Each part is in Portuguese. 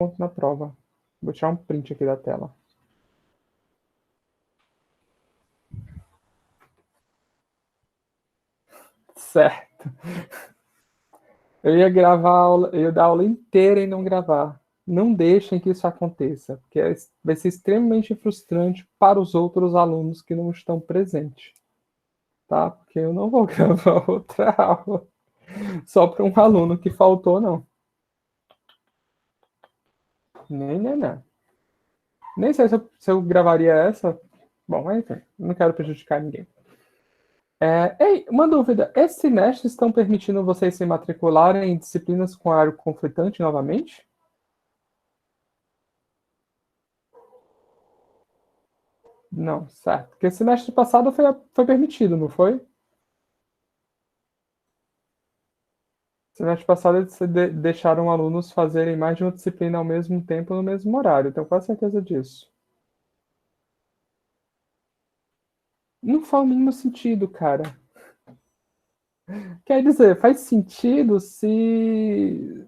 ponto na prova. Vou tirar um print aqui da tela. Certo. Eu ia gravar aula, eu ia dar a aula inteira e não gravar. Não deixem que isso aconteça, porque vai ser extremamente frustrante para os outros alunos que não estão presentes, tá? Porque eu não vou gravar outra aula só para um aluno que faltou, não. Nem. Nem sei se eu gravaria essa. Bom, mas enfim, não quero prejudicar ninguém. Ei, uma dúvida. Esses semestres estão permitindo vocês se matricularem em disciplinas com horário conflitante novamente? Não, certo. Porque semestre passado foi permitido, não foi? Semestre passado eles deixaram alunos fazerem mais de uma disciplina ao mesmo tempo no mesmo horário. Tenho quase certeza disso. Não faz o mínimo sentido, cara. Quer dizer, faz sentido se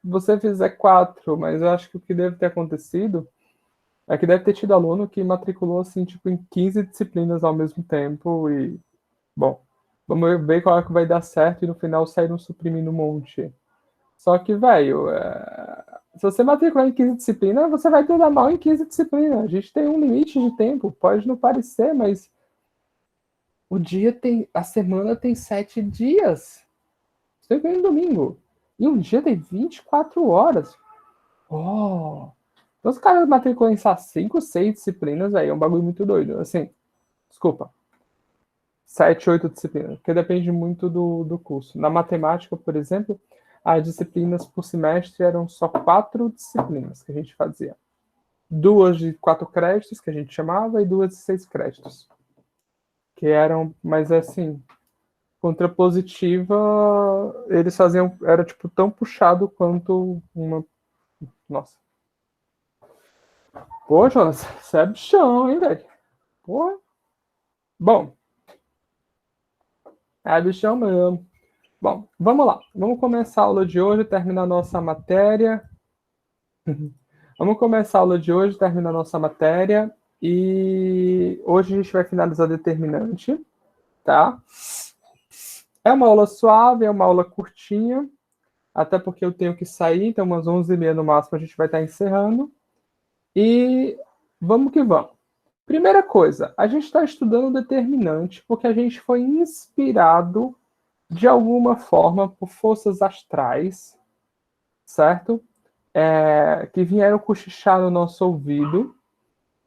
você fizer quatro, mas eu acho que o que deve ter acontecido é que deve ter tido aluno que matriculou assim, tipo, em 15 disciplinas ao mesmo tempo e, bom, vamos ver qual é que vai dar certo e no final saíram suprimindo um monte. Só que, velho, se você matricular em 15 disciplinas, você vai ter dar mal em 15 disciplinas. A gente tem um limite de tempo, pode não parecer, mas a semana tem 7 dias. Você vem no domingo. E um dia tem 24 horas. Oh! Então, os caras matriculam em 5, 6 disciplinas, aí é um bagulho muito doido. Assim, desculpa. 7, 8 disciplinas, porque depende muito do curso. Na matemática, por exemplo, as disciplinas por semestre eram só 4 disciplinas que a gente fazia. 2 de 4 créditos, que a gente chamava, e 2 de 6 créditos. Que eram, mas assim, contrapositiva, eles faziam, era tipo tão puxado quanto uma. Nossa. Pô, Jonas, você é bichão, hein, velho? Pô. Bom, é bichão mesmo. Bom, vamos lá. Vamos começar a aula de hoje, terminar a nossa matéria. Vamos começar a aula de hoje, terminar a nossa matéria. E hoje a gente vai finalizar determinante, tá? É uma aula suave, é uma aula curtinha, até porque eu tenho que sair, então umas 11h30 no máximo a gente vai estar encerrando. E vamos que vamos. Primeira coisa, a gente está estudando determinante porque a gente foi inspirado de alguma forma por forças astrais, certo? Que vieram cochichar no nosso ouvido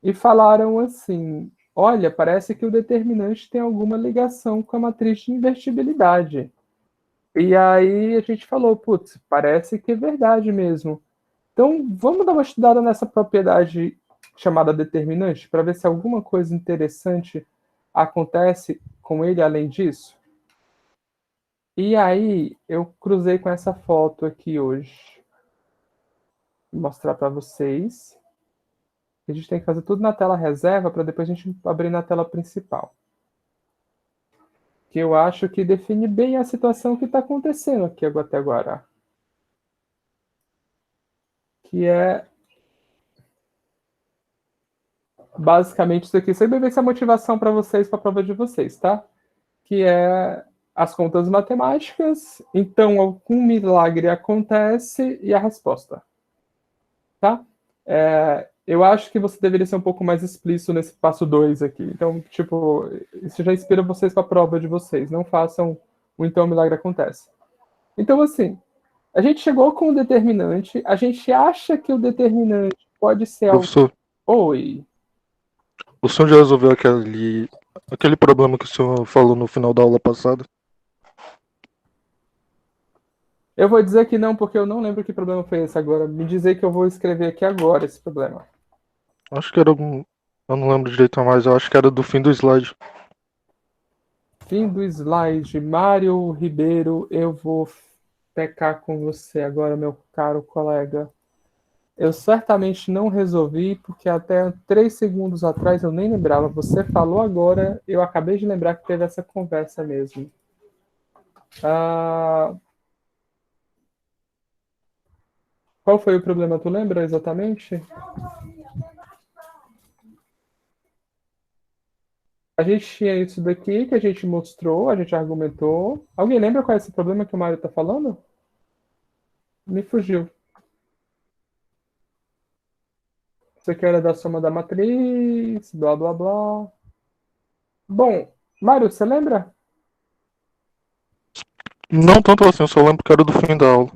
e falaram assim: olha, parece que o determinante tem alguma ligação com a matriz de invertibilidade. E aí a gente falou, putz, parece que é verdade mesmo. Então, vamos dar uma estudada nessa propriedade chamada determinante para ver se alguma coisa interessante acontece com ele além disso. E aí, eu cruzei com essa foto aqui hoje. Vou mostrar para vocês. A gente tem que fazer tudo na tela reserva para depois a gente abrir na tela principal. Que eu acho que define bem a situação que está acontecendo aqui até agora. Que é basicamente isso aqui. Sempre vai ser a motivação para vocês, para a prova de vocês, tá? Que é as contas matemáticas. Então, algum milagre acontece e a resposta, tá? Eu acho que você deveria ser um pouco mais explícito nesse passo 2 aqui. Então, tipo, isso já inspira vocês para a prova de vocês. Não façam o então o milagre acontece. Então, assim, a gente chegou com o determinante, a gente acha que o determinante pode ser algo. Professor, Oi. o senhor já resolveu aquele problema que o senhor falou no final da aula passada? Eu vou dizer que não, porque eu não lembro que problema foi esse agora. Me dizer que eu vou escrever aqui agora esse problema. Acho que era algum. Eu não lembro direito mais, eu acho que era do fim do slide. Fim do slide. Mário Ribeiro, eu vou pecar com você agora, meu caro colega. Eu certamente não resolvi, porque até 3 segundos atrás eu nem lembrava. Você falou agora, eu acabei de lembrar que teve essa conversa mesmo. Ah, Qual foi o problema? Tu lembra exatamente? A gente tinha isso daqui que a gente mostrou, a gente argumentou. Alguém lembra qual é esse problema que o Mário está falando? Me fugiu. Isso aqui era da soma da matriz, blá blá blá. Bom, Mário, você lembra? Não tanto assim, eu só lembro que era do fim da aula.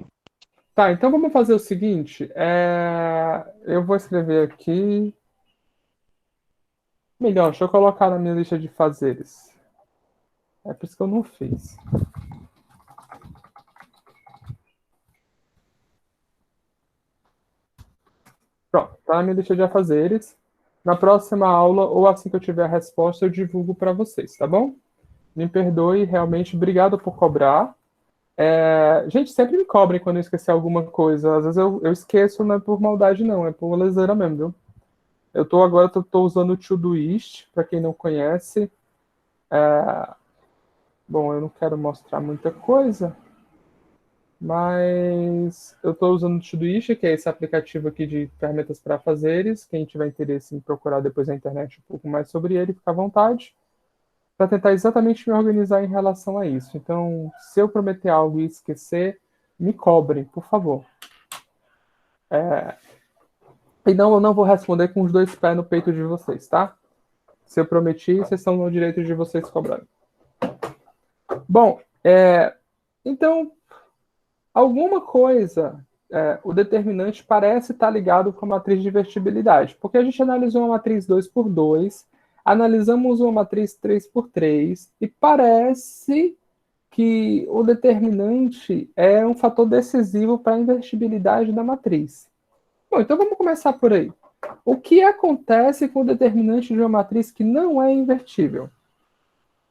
Tá, então vamos fazer o seguinte. Eu vou escrever aqui. Melhor, deixa eu colocar na minha lista de fazeres. É por isso que eu não fiz. Pronto, tá na minha lista de afazeres. Na próxima aula, ou assim que eu tiver a resposta, eu divulgo para vocês, tá bom? Me perdoe, realmente, obrigado por cobrar. Gente, sempre me cobrem quando eu esquecer alguma coisa. Às vezes eu esqueço, não é por maldade, não, é por leseira mesmo, viu? Tô usando o Todoist, para quem não conhece. Bom, eu não quero mostrar muita coisa, mas eu estou usando o Todoist, que é esse aplicativo aqui de ferramentas para fazeres. Quem tiver interesse em procurar depois na internet um pouco mais sobre ele, fica à vontade, para tentar exatamente me organizar em relação a isso. Então, se eu prometer algo e esquecer, me cobrem, por favor. E não, eu não vou responder com os dois pés no peito de vocês, tá? Se eu prometi, vocês estão no direito de vocês cobrarem. Bom, então, alguma coisa, o determinante parece estar ligado com a matriz de vertibilidade, porque a gente analisou uma matriz 2 por 2, analisamos uma matriz 3 por 3, e parece que o determinante é um fator decisivo para a invertibilidade da matriz. Bom, então vamos começar por aí. O que acontece com o determinante de uma matriz que não é invertível?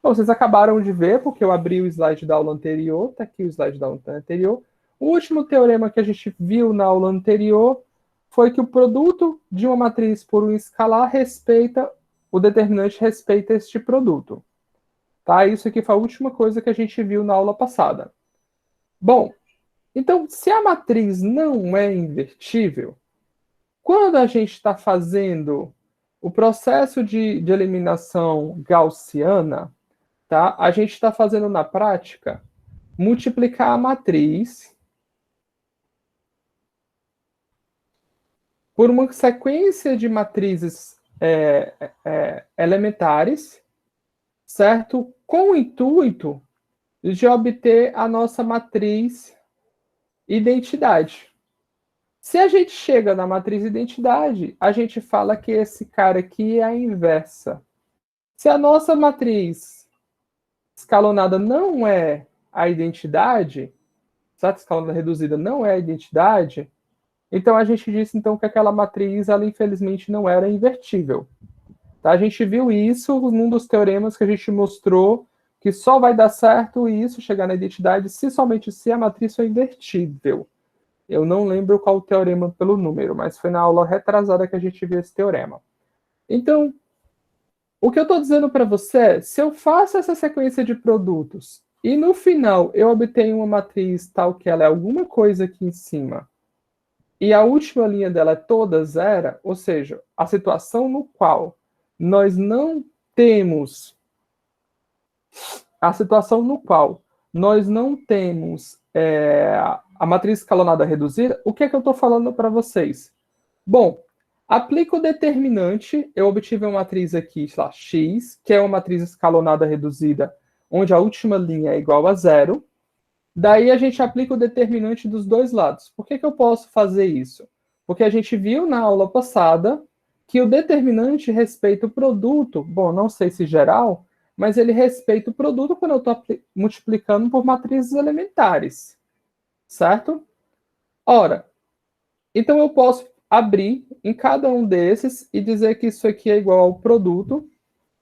Bom, vocês acabaram de ver, porque eu abri o slide da aula anterior, está aqui o slide da aula anterior. O último teorema que a gente viu na aula anterior foi que o produto de uma matriz por um escalar o determinante respeita este produto. Tá? Isso aqui foi a última coisa que a gente viu na aula passada. Bom, então, se a matriz não é invertível, quando a gente está fazendo o processo de eliminação gaussiana, tá? A gente está fazendo na prática multiplicar a matriz por uma sequência de matrizes elementares, certo? Com o intuito de obter a nossa matriz identidade. Se a gente chega na matriz identidade, a gente fala que esse cara aqui é a inversa. Se a nossa matriz escalonada não é a identidade, certo? Escalonada reduzida não é a identidade, então a gente disse então que aquela matriz, ela infelizmente não era invertível. Tá? A gente viu isso num dos teoremas que a gente mostrou que só vai dar certo isso, chegar na identidade, se somente se a matriz for invertível. Eu não lembro qual o teorema pelo número, mas foi na aula retrasada que a gente viu esse teorema. Então, o que eu estou dizendo para você é, se eu faço essa sequência de produtos e no final eu obtenho uma matriz tal que ela é alguma coisa aqui em cima, e a última linha dela é toda zero, ou seja, a situação no qual nós não temos a situação no qual nós não temos a matriz escalonada reduzida, o que é que eu estou falando para vocês? Bom, aplico o determinante, eu obtive uma matriz aqui, sei lá, x, que é uma matriz escalonada reduzida, onde a última linha é igual a zero. Daí a gente aplica o determinante dos dois lados. Por que eu posso fazer isso? Porque a gente viu na aula passada que o determinante respeita o produto, bom, não sei se geral, mas ele respeita o produto quando eu estou multiplicando por matrizes elementares, certo? Ora, então eu posso abrir em cada um desses e dizer que isso aqui é igual ao produto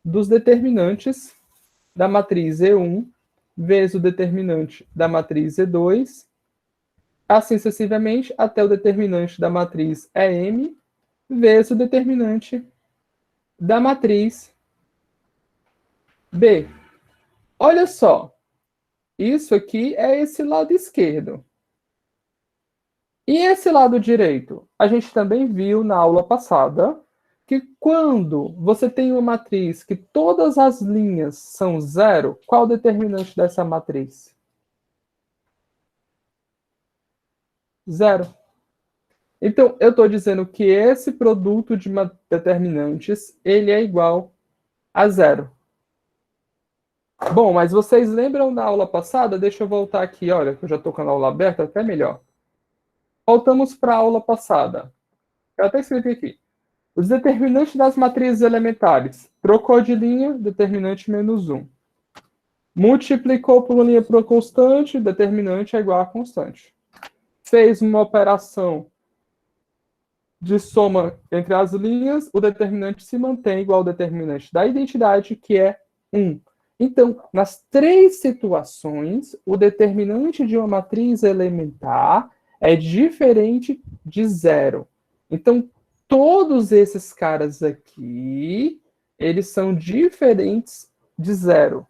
dos determinantes da matriz E1 vezes o determinante da matriz E2, assim sucessivamente até o determinante da matriz EM vezes o determinante da matriz B. Olha só, isso aqui é esse lado esquerdo. E esse lado direito? A gente também viu na aula passada que quando você tem uma matriz que todas as linhas são zero, qual o determinante dessa matriz? Zero. Então, eu estou dizendo que esse produto de determinantes, ele é igual a zero. Bom, mas vocês lembram da aula passada? Deixa eu voltar aqui, olha, que eu já estou com a aula aberta, até melhor. Voltamos para a aula passada. Eu até escrevi aqui. Os determinantes das matrizes elementares. Trocou de linha, determinante menos 1. Multiplicou por linha por constante, determinante é igual a constante. Fez uma operação de soma entre as linhas, o determinante se mantém igual ao determinante da identidade, que é 1. Então, nas três situações, o determinante de uma matriz elementar é diferente de zero. Então, todos esses caras aqui, eles são diferentes de zero.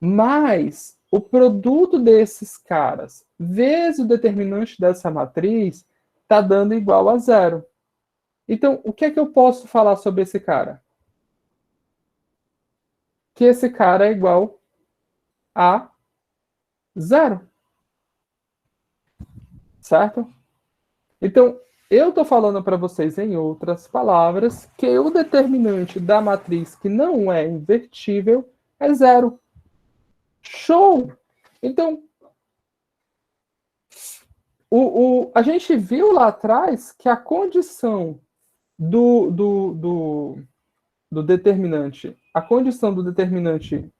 Mas o produto desses caras vezes o determinante dessa matriz está dando igual a zero. Então, o que é que eu posso falar sobre esse cara? Que esse cara é igual a zero. Certo? Então, eu estou falando para vocês, em outras palavras, que o determinante da matriz que não é invertível é zero. Show! Então, a gente viu lá atrás que a condição do determinante, a condição do determinante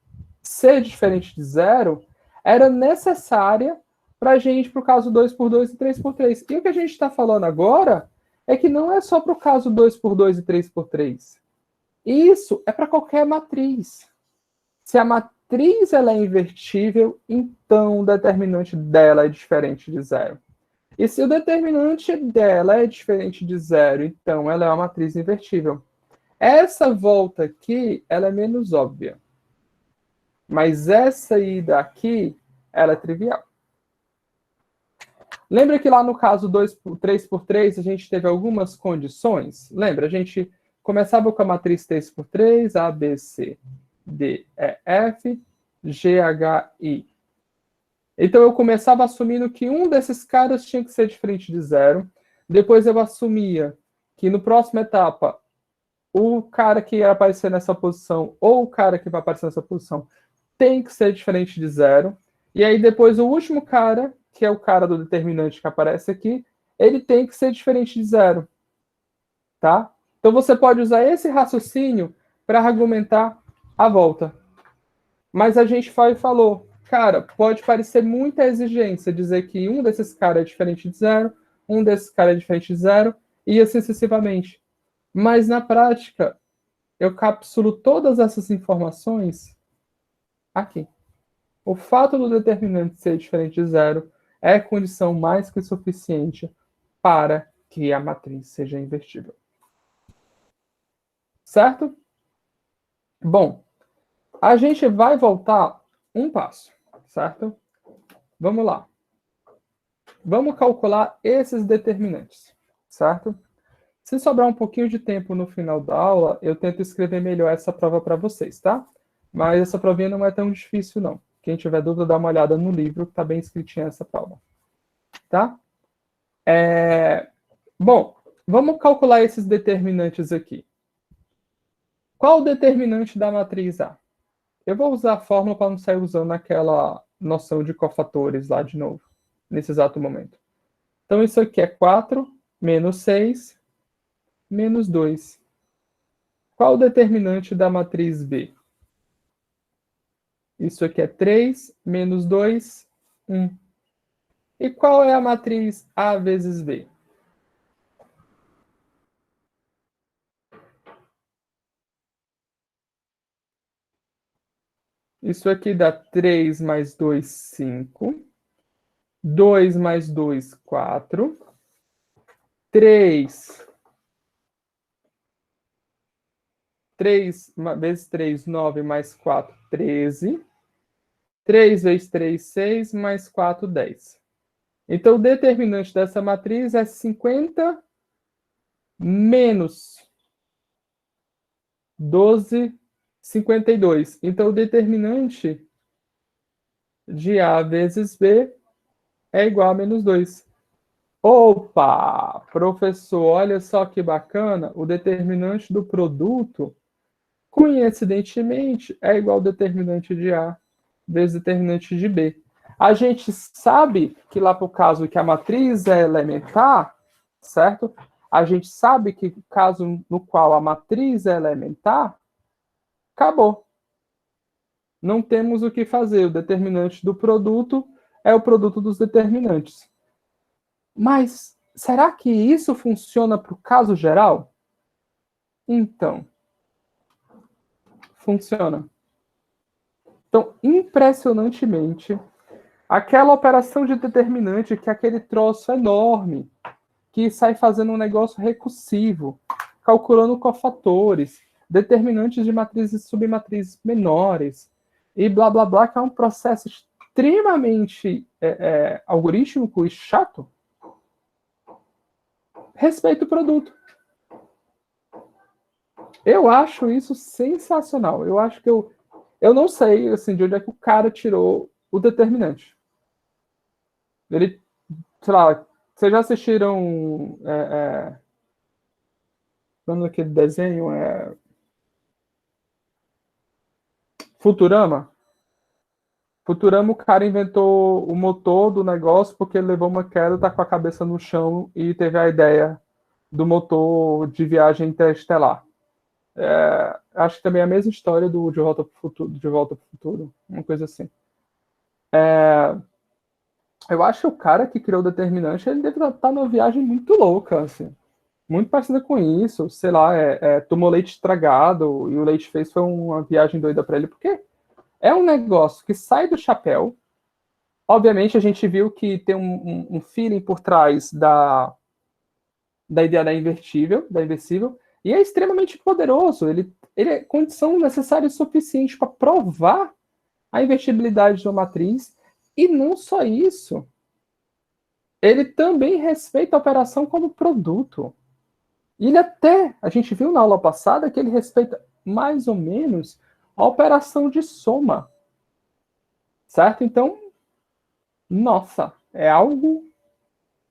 ser diferente de zero, era necessária para a gente, para o caso 2 por 2 e 3 por 3. E o que a gente está falando agora é que não é só para o caso 2 por 2 e 3 por 3. Isso é para qualquer matriz. Se a matriz ela é invertível, então o determinante dela é diferente de zero. E se o determinante dela é diferente de zero, então ela é uma matriz invertível. Essa volta aqui, ela é menos óbvia. Mas essa ida aqui, ela é trivial. Lembra que lá no caso 3 por 3, a gente teve algumas condições? Lembra? A gente começava com a matriz 3 por 3, A, B, C, D, E, F, G, H, I. Então eu começava assumindo que um desses caras tinha que ser diferente de zero. Depois eu assumia que no próxima etapa, o cara que ia aparecer nessa posição ou o cara que vai aparecer nessa posição tem que ser diferente de zero. E aí depois o último cara, que é o cara do determinante que aparece aqui, ele tem que ser diferente de zero. Tá? Então você pode usar esse raciocínio para argumentar a volta. Mas a gente falou, cara, pode parecer muita exigência dizer que um desses caras é diferente de zero, um desses caras é diferente de zero, e assim sucessivamente. Mas na prática, eu capsulo todas essas informações aqui. O fato do determinante ser diferente de zero é condição mais que suficiente para que a matriz seja invertível. Certo? Bom, a gente vai voltar um passo, certo? Vamos lá. Vamos calcular esses determinantes, certo? Se sobrar um pouquinho de tempo no final da aula, eu tento escrever melhor essa prova para vocês, tá? Mas essa provinha não é tão difícil, não. Quem tiver dúvida, dá uma olhada no livro, que está bem escritinha essa prova. Tá? Bom, vamos calcular esses determinantes aqui. Qual o determinante da matriz A? Eu vou usar a fórmula para não sair usando aquela noção de cofatores lá de novo, nesse exato momento. Então, isso aqui é 4 menos 6 menos 2. Qual o determinante da matriz B? Isso aqui é 3 menos 2, 1. E qual é a matriz A vezes B? Isso aqui dá 3 mais 2, 5. 2 mais 2, 4. 3 vezes 3, 9, mais 4, 13. 3 vezes 3, 6, mais 4, 10. Então, o determinante dessa matriz é 50 menos 12, 52. Então, o determinante de A vezes B é igual a menos 2. Opa! Professor, olha só que bacana. O determinante do produto, coincidentemente, é igual ao determinante de A vezes determinante de B. A gente sabe que lá para o caso que a matriz é elementar, certo? A gente sabe que o caso no qual a matriz é elementar, acabou. Não temos o que fazer. O determinante do produto é o produto dos determinantes. Mas será que isso funciona para o caso geral? Então, funciona. Então, impressionantemente, aquela operação de determinante, que é aquele troço enorme, que sai fazendo um negócio recursivo, calculando cofatores, determinantes de matrizes e submatrizes menores, e blá blá blá, que é um processo extremamente algorítmico e chato, respeita o produto. Eu acho isso sensacional. Eu acho que eu não sei assim, de onde é que o cara tirou o determinante. Ele, sei lá, vocês já assistiram aquele desenho Futurama? Futurama, o cara inventou o motor do negócio porque ele levou uma queda, tá com a cabeça no chão e teve a ideia do motor de viagem interestelar. Acho que também é a mesma história do De Volta para o Futuro, De Volta para o Futuro, uma coisa assim. Eu acho que o cara que criou o determinante, ele deve estar numa viagem muito louca, assim. Muito parecida com isso, sei lá, tomou leite estragado e o leite fez foi uma viagem doida para ele, porque é um negócio que sai do chapéu. Obviamente, a gente viu que tem um feeling por trás da ideia da inversível, e é extremamente poderoso. Ele é condição necessária e suficiente para provar a invertibilidade de uma matriz, e não só isso, ele também respeita a operação como produto. E ele até, a gente viu na aula passada que ele respeita mais ou menos a operação de soma, certo? Então, nossa, é algo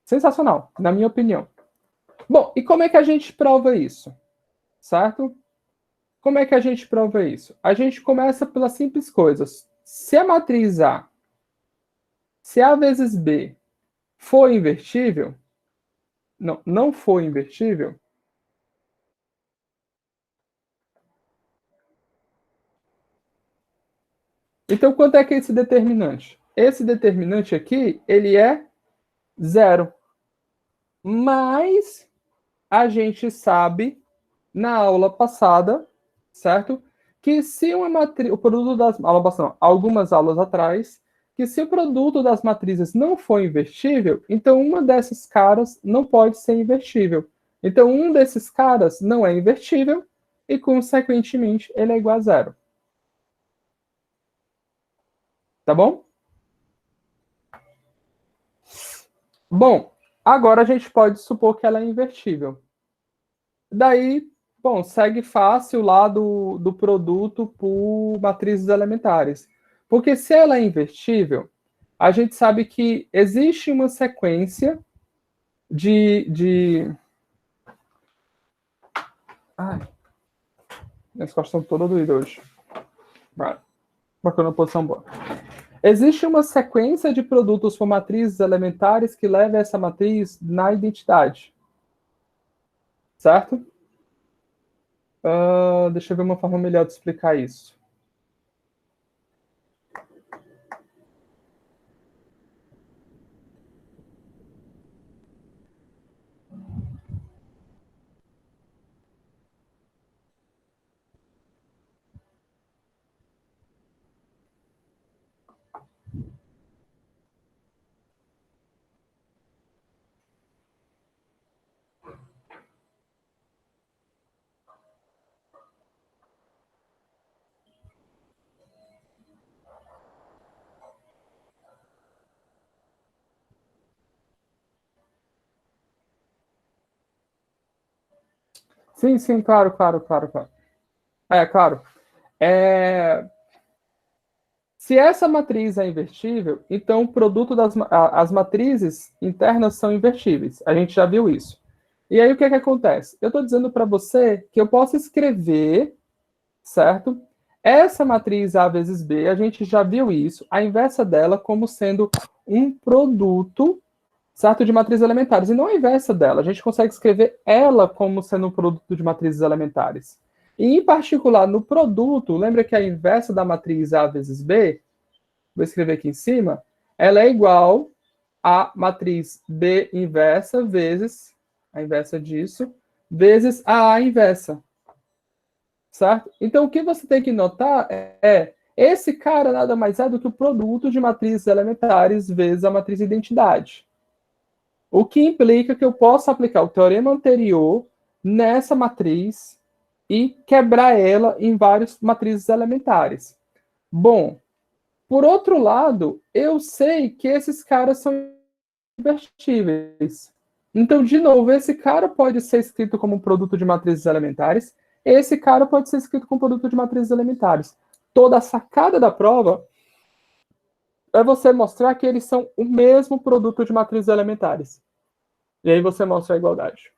sensacional, na minha opinião. Bom, e como é que a gente prova isso? Certo? Como é que a gente prova isso? A gente começa pelas simples coisas. Se a matriz A, se A vezes B for invertível, não for invertível, então quanto é que é esse determinante? Esse determinante aqui, ele é zero. Mas a gente sabe na aula passada, certo? Que se uma matriz, o produto das aula passada, algumas aulas atrás, que se o produto das matrizes não for invertível, então uma dessas caras não pode ser invertível. Então um desses caras não é invertível e consequentemente ele é igual a zero. Tá bom? Bom, agora a gente pode supor que ela é invertível. Daí, bom, segue fácil lá do produto por matrizes elementares. Porque se ela é invertível, a gente sabe que existe uma sequência de... Ai, minhas costas estão todas doídas hoje. Vai, bacana, posição boa. Existe uma sequência de produtos por matrizes elementares que leva essa matriz na identidade. Certo? Deixa eu ver uma forma melhor de explicar isso. Sim, sim, claro, claro, claro, claro. É, claro. É, se essa matriz é invertível, então o produto as matrizes internas são invertíveis. A gente já viu isso. E aí o que é que acontece? Eu estou dizendo para você que eu posso escrever, certo? Essa matriz A vezes B, a gente já viu isso, a inversa dela como sendo um produto, certo, de matrizes elementares. E não a inversa dela, a gente consegue escrever ela como sendo um produto de matrizes elementares. E, em particular, no produto, lembra que a inversa da matriz A vezes B, vou escrever aqui em cima, ela é igual a matriz B inversa vezes, a inversa disso, vezes a A inversa, certo? Então, o que você tem que notar esse cara nada mais é do que o produto de matrizes elementares vezes a matriz identidade. O que implica que eu possa aplicar o teorema anterior nessa matriz e quebrar ela em várias matrizes elementares. Bom, por outro lado, eu sei que esses caras são invertíveis. Então, de novo, esse cara pode ser escrito como um produto de matrizes elementares, esse cara pode ser escrito como produto de matrizes elementares. Toda a sacada da prova é você mostrar que eles são o mesmo produto de matrizes elementares. E aí você mostra a igualdade.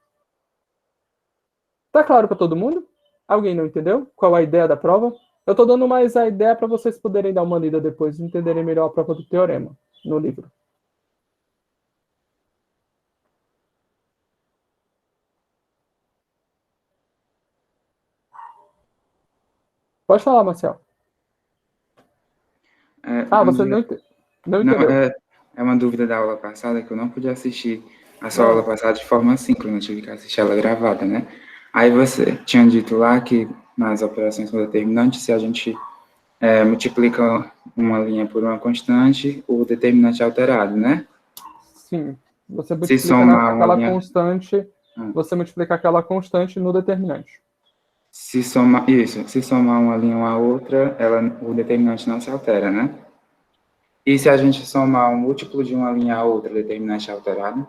Tá claro para todo mundo? Alguém não entendeu qual a ideia da prova? Eu estou dando mais a ideia para vocês poderem dar uma lida depois e entenderem melhor a prova do teorema no livro. Pode falar, Marcel. Você não Não, entendeu. é uma dúvida da aula passada que eu não pude assistir a sua aula Não. passada de forma síncrona, eu tive que assistir ela gravada, né? Aí você tinha dito lá que nas operações com determinante, se a gente multiplica uma linha por uma constante, o determinante é alterado, né? Sim. Você Se multiplica somar uma aquela linha. constante, você multiplica aquela constante no determinante. Se somar uma linha a outra, o determinante não se altera, né? E se a gente somar um múltiplo de uma linha a outra, o determinante é alterado?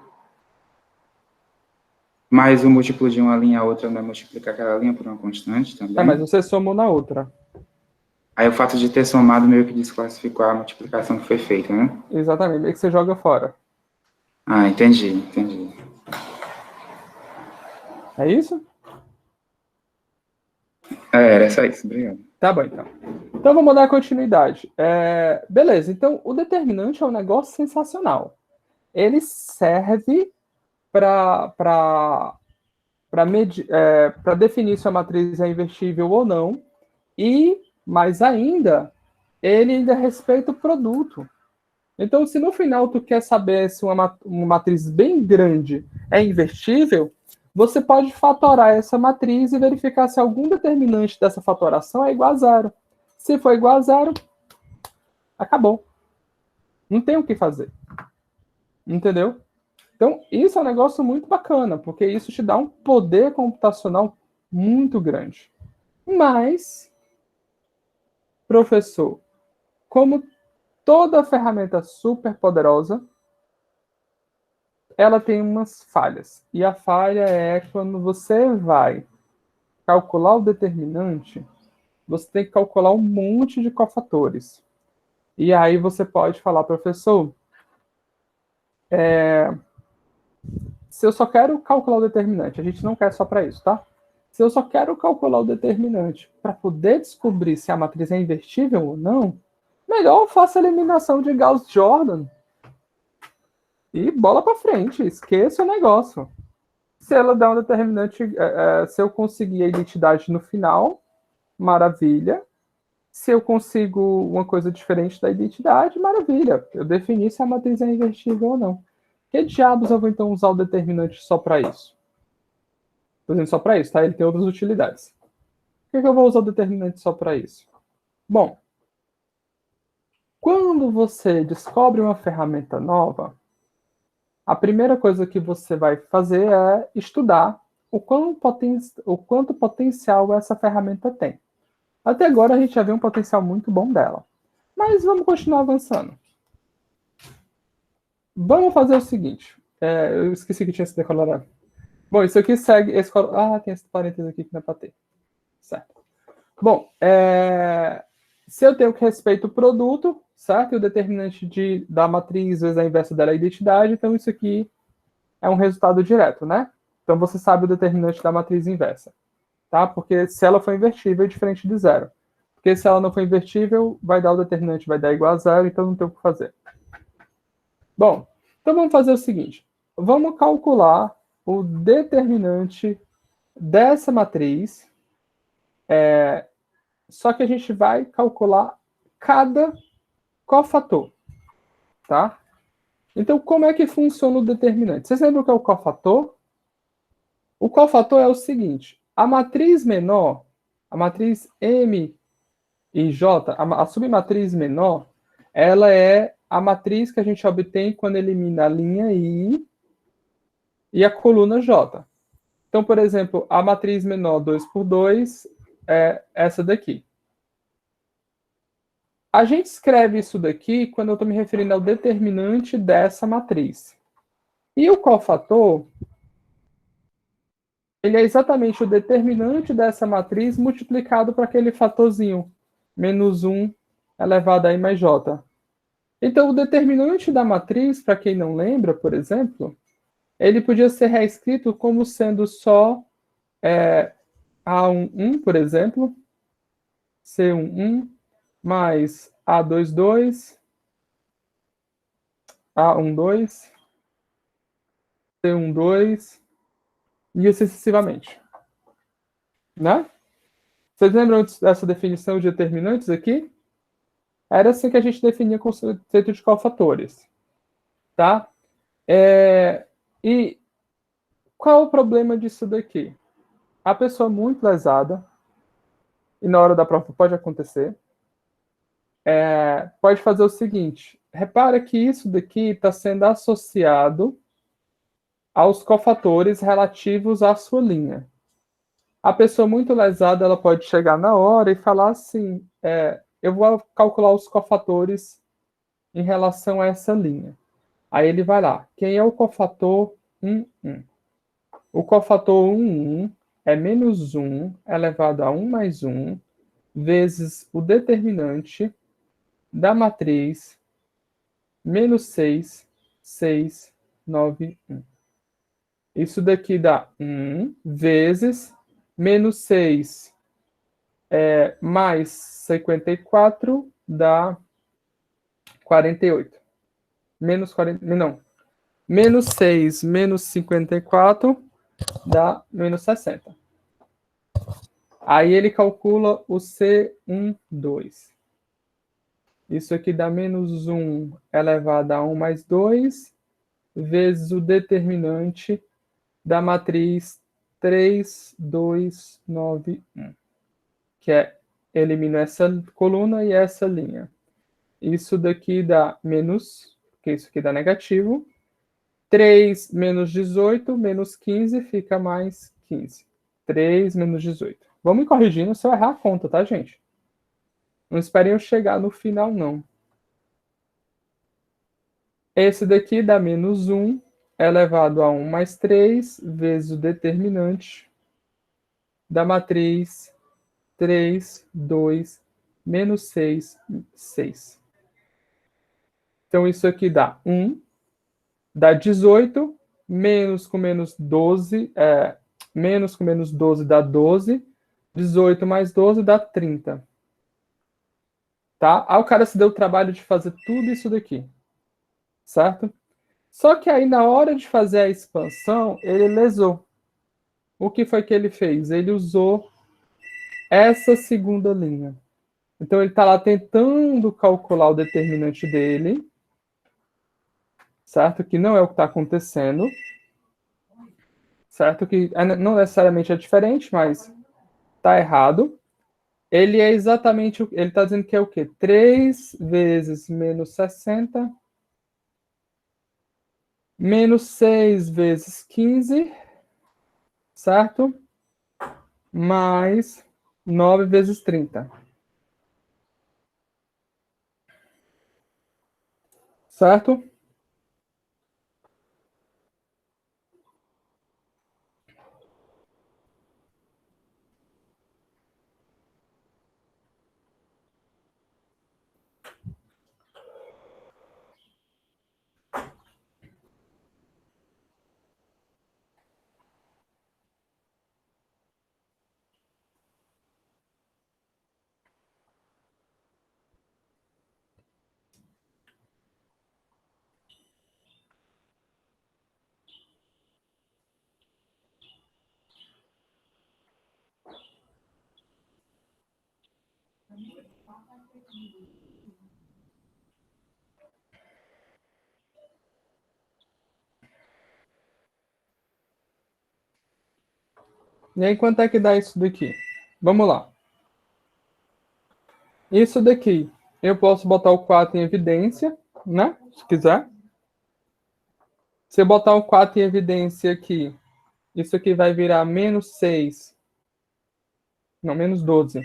Mas o múltiplo de uma linha a outra não é multiplicar aquela linha por uma constante também? Mas você somou na outra. Aí o fato de ter somado meio que desclassificou a multiplicação que foi feita, né? Exatamente. Meio que você joga fora. Ah, entendi. É isso? Era só isso, obrigado. Tá bom, então. Então vamos dar continuidade. Beleza, então o determinante é um negócio sensacional. Ele serve para definir se a matriz é invertível ou não. E, mais ainda, ele ainda respeita o produto. Então, se no final tu quer saber se uma matriz bem grande é invertível, você pode fatorar essa matriz e verificar se algum determinante dessa fatoração é igual a zero. Se for igual a zero, acabou. Não tem o que fazer. Entendeu? Então, isso é um negócio muito bacana, porque isso te dá um poder computacional muito grande. Mas, professor, como toda ferramenta super poderosa, ela tem umas falhas. E a falha é quando você vai calcular o determinante, você tem que calcular um monte de cofatores. E aí você pode falar, professor, se eu só quero calcular o determinante, a gente não quer só para isso, tá? Se eu só quero calcular o determinante para poder descobrir se a matriz é invertível ou não, melhor eu faço a eliminação de Gauss-Jordan. E bola para frente, esqueça o negócio. Se ela der um determinante, se eu conseguir a identidade no final, maravilha. Se eu consigo uma coisa diferente da identidade, maravilha. Eu defini se a matriz é invertível ou não. Que diabos eu vou então usar o determinante só para isso? Estou dizendo só para isso, tá? Ele tem outras utilidades. Por que eu vou usar o determinante só para isso? Bom, quando você descobre uma ferramenta nova, a primeira coisa que você vai fazer é estudar o quanto potencial essa ferramenta tem. Até agora a gente já vê um potencial muito bom dela. Mas vamos continuar avançando. Vamos fazer o seguinte. Eu esqueci que tinha se declarado. Bom, isso aqui segue... tem esse parênteses aqui que não é para ter. Certo. Bom, se eu tenho que respeito o produto, certo? E o determinante da matriz vezes a inversa dela é a identidade, então isso aqui é um resultado direto, né? Então você sabe o determinante da matriz inversa, tá? Porque se ela for invertível, é diferente de zero. Porque se ela não for invertível, vai dar o determinante, vai dar igual a zero, então não tem o que fazer. Bom, então vamos fazer o seguinte. Vamos calcular o determinante dessa matriz, só que a gente vai calcular cada cofator, tá? Então, como é que funciona o determinante? Vocês lembram o que é o cofator? O cofator é o seguinte, a matriz menor, a matriz M e J, a submatriz menor, ela é a matriz que a gente obtém quando elimina a linha I e a coluna J. Então, por exemplo, a matriz menor 2 por 2 é essa daqui. A gente escreve isso daqui quando eu estou me referindo ao determinante dessa matriz. E o cofator, ele é exatamente o determinante dessa matriz multiplicado por aquele fatorzinho, menos 1 elevado a I mais J. Então, o determinante da matriz, para quem não lembra, por exemplo, ele podia ser reescrito como sendo só A11, por exemplo, C11, mais A22, A12, C12, e assim sucessivamente. Né? Vocês lembram dessa definição de determinantes aqui? Era assim que a gente definia o conceito de cofatores. Tá? E qual o problema disso daqui? A pessoa muito lesada, e na hora da prova pode acontecer, pode fazer o seguinte, repara que isso daqui está sendo associado aos cofatores relativos à sua linha. A pessoa muito lesada, ela pode chegar na hora e falar assim, eu vou calcular os cofatores em relação a essa linha. Aí ele vai lá, quem é o cofator 1, 1? O cofator 1, 1 é menos 1 elevado a 1 mais 1 vezes o determinante da matriz menos 6, 6, 9, 1. Isso daqui dá 1 vezes menos 6 mais 54 dá 48. Menos 40, não. Menos 6 menos 54 dá menos 60. Aí ele calcula o C12. Isso aqui dá menos 1 elevado a 1 mais 2 vezes o determinante da matriz 3, 2, 9, 1. Que elimina essa coluna e essa linha. Isso daqui dá menos, porque isso aqui dá negativo. 3 menos 18, menos 15, fica mais 15. 3 menos 18. Vamos me corrigindo se eu errar a conta, tá, gente? Não esperem eu chegar no final, não. Esse daqui dá menos 1 elevado a 1 mais 3 vezes o determinante da matriz 3, 2, menos 6, 6. Então, isso aqui dá 1, dá 18, menos com menos 12, menos com menos 12 dá 12, 18 mais 12 dá 30. Tá? Aí o cara se deu o trabalho de fazer tudo isso daqui. Certo? Só que aí, na hora de fazer a expansão, ele lesou. O que foi que ele fez? Ele usou essa segunda linha. Então, ele está lá tentando calcular o determinante dele, certo? Que não é o que está acontecendo, certo? Que não necessariamente é diferente, mas está errado. Ele é exatamente, ele está dizendo que é o quê? 3 vezes menos 60, menos 6 vezes 15, certo? Mais 9 vezes 30. Certo? E aí, quanto é que dá isso daqui? Vamos lá. Isso daqui, eu posso botar o 4 em evidência, né? Se quiser. Se eu botar o 4 em evidência aqui, isso aqui vai virar menos 6. Não, menos 12.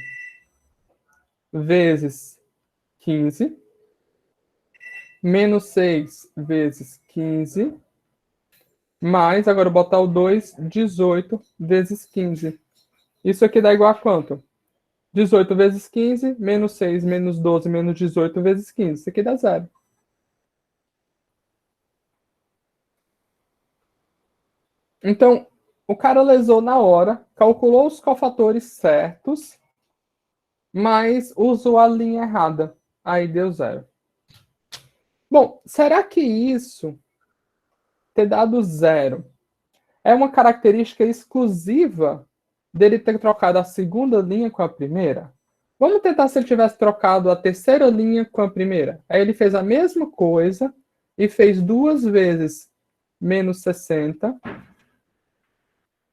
Vezes 15. Menos 6 vezes 15. Mais, agora botar o 2, 18 vezes 15. Isso aqui dá igual a quanto? 18 vezes 15, menos 6, menos 12, menos 18 vezes 15. Isso aqui dá 0. Então, o cara lesou na hora, calculou os cofatores certos, mas usou a linha errada. Aí deu 0. Bom, será que isso, ter dado 0, é uma característica exclusiva dele ter trocado a segunda linha com a primeira? Vamos tentar se ele tivesse trocado a terceira linha com a primeira. Aí ele fez a mesma coisa e fez 2 vezes menos 60,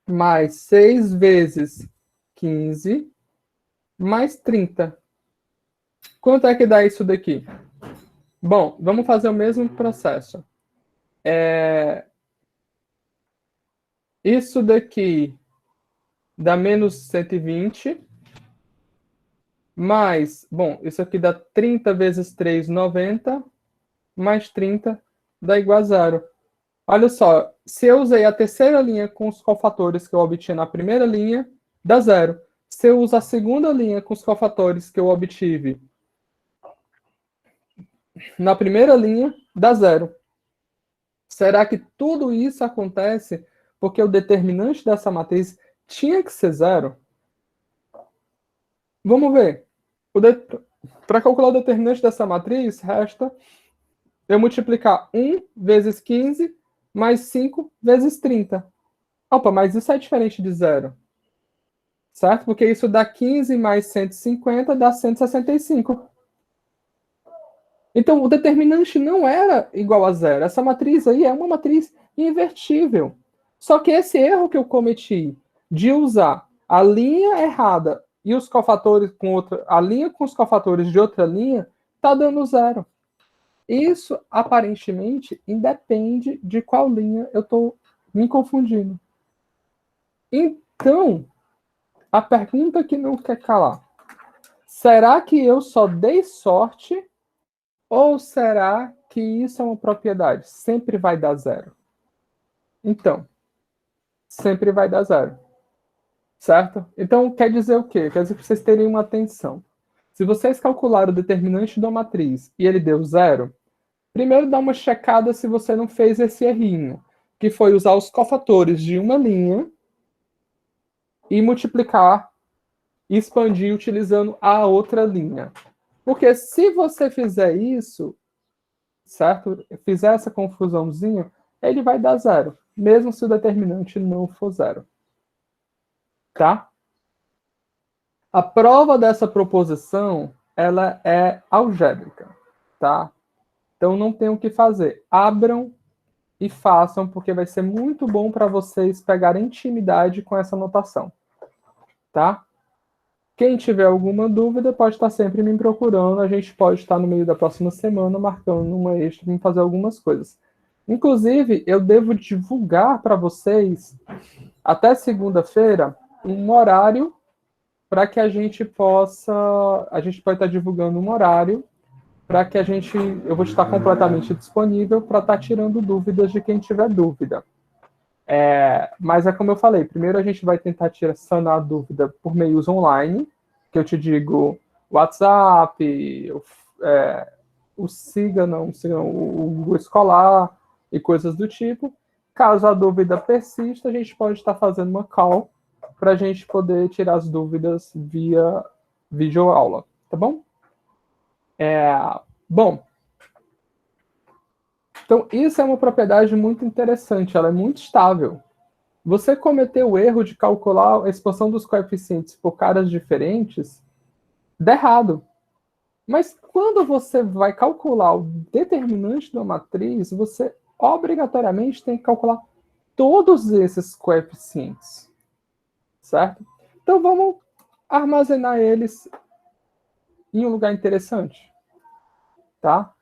mais 6 vezes 15, mais 30. Quanto é que dá isso daqui? Bom, vamos fazer o mesmo processo. Isso daqui dá menos 120, mais, bom, isso aqui dá 30 vezes 3, 90, mais 30 dá igual a 0. Olha só, se eu usei a terceira linha com os cofatores que eu obtive na primeira linha, dá 0. Se eu uso a segunda linha com os cofatores que eu obtive na primeira linha, dá 0. Será que tudo isso acontece porque o determinante dessa matriz tinha que ser 0? Vamos ver. Para calcular o determinante dessa matriz, resta eu multiplicar 1 vezes 15 mais 5 vezes 30. Opa, mas isso é diferente de 0. Certo? Porque isso dá 15 mais 150 dá 165. Então, o determinante não era igual a 0. Essa matriz aí é uma matriz invertível. Só que esse erro que eu cometi de usar a linha errada e os cofatores com outra, a linha com os cofatores de outra linha, está dando 0. Isso, aparentemente, independe de qual linha eu estou me confundindo. Então, a pergunta que não quer calar. Será que eu só dei sorte ou será que isso é uma propriedade? Sempre vai dar 0. Então, sempre vai dar 0. Certo? Então, quer dizer o quê? Quer dizer que vocês terem uma atenção. Se vocês calcularam o determinante da matriz e ele deu 0, primeiro dá uma checada se você não fez esse errinho, que foi usar os cofatores de uma linha e multiplicar e expandir utilizando a outra linha. Porque se você fizer isso, certo? Fizer essa confusãozinha, ele vai dar 0, mesmo se o determinante não for 0. Tá? A prova dessa proposição, ela é algébrica, tá? Então não tem o que fazer. Abram e façam, porque vai ser muito bom para vocês pegarem intimidade com essa notação, tá? Quem tiver alguma dúvida pode estar sempre me procurando. A gente pode estar no meio da próxima semana marcando uma extra para fazer algumas coisas. Inclusive, eu devo divulgar para vocês, até segunda-feira, um horário para que a gente possa... A gente pode estar divulgando um horário para que eu vou estar completamente disponível para estar tirando dúvidas de quem tiver dúvida. Mas é como eu falei, primeiro a gente vai tentar sanar a dúvida por meios online, que eu te digo WhatsApp, o Google Escolar e coisas do tipo. Caso a dúvida persista, a gente pode estar fazendo uma call para a gente poder tirar as dúvidas via videoaula, tá bom? Bom, então isso é uma propriedade muito interessante, ela é muito estável. Você cometeu o erro de calcular a expansão dos coeficientes por caras diferentes, dá errado. Mas quando você vai calcular o determinante de uma matriz, você obrigatoriamente tem que calcular todos esses coeficientes, certo? Então vamos armazenar eles em um lugar interessante, tá?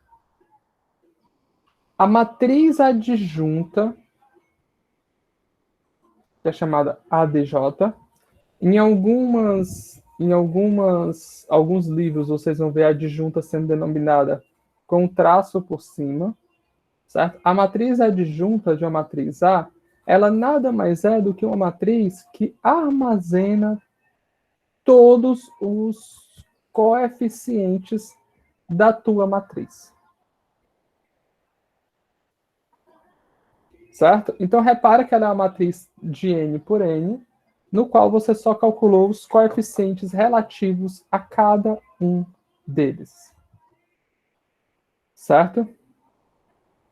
A matriz adjunta, que é chamada ADJ, alguns livros vocês vão ver a adjunta sendo denominada com um traço por cima, certo? A matriz adjunta de uma matriz A, ela nada mais é do que uma matriz que armazena todos os coeficientes da tua matriz. Certo? Então, repara que ela é uma matriz de N por N, no qual você só calculou os coeficientes relativos a cada um deles. Certo?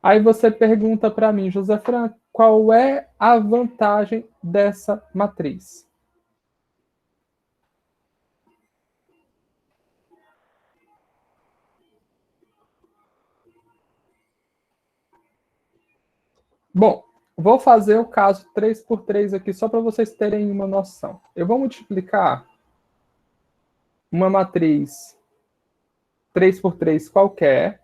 Aí você pergunta para mim, José Fran, qual é a vantagem dessa matriz? Bom, vou fazer o caso 3 por 3 aqui, só para vocês terem uma noção. Eu vou multiplicar uma matriz 3 por 3 qualquer,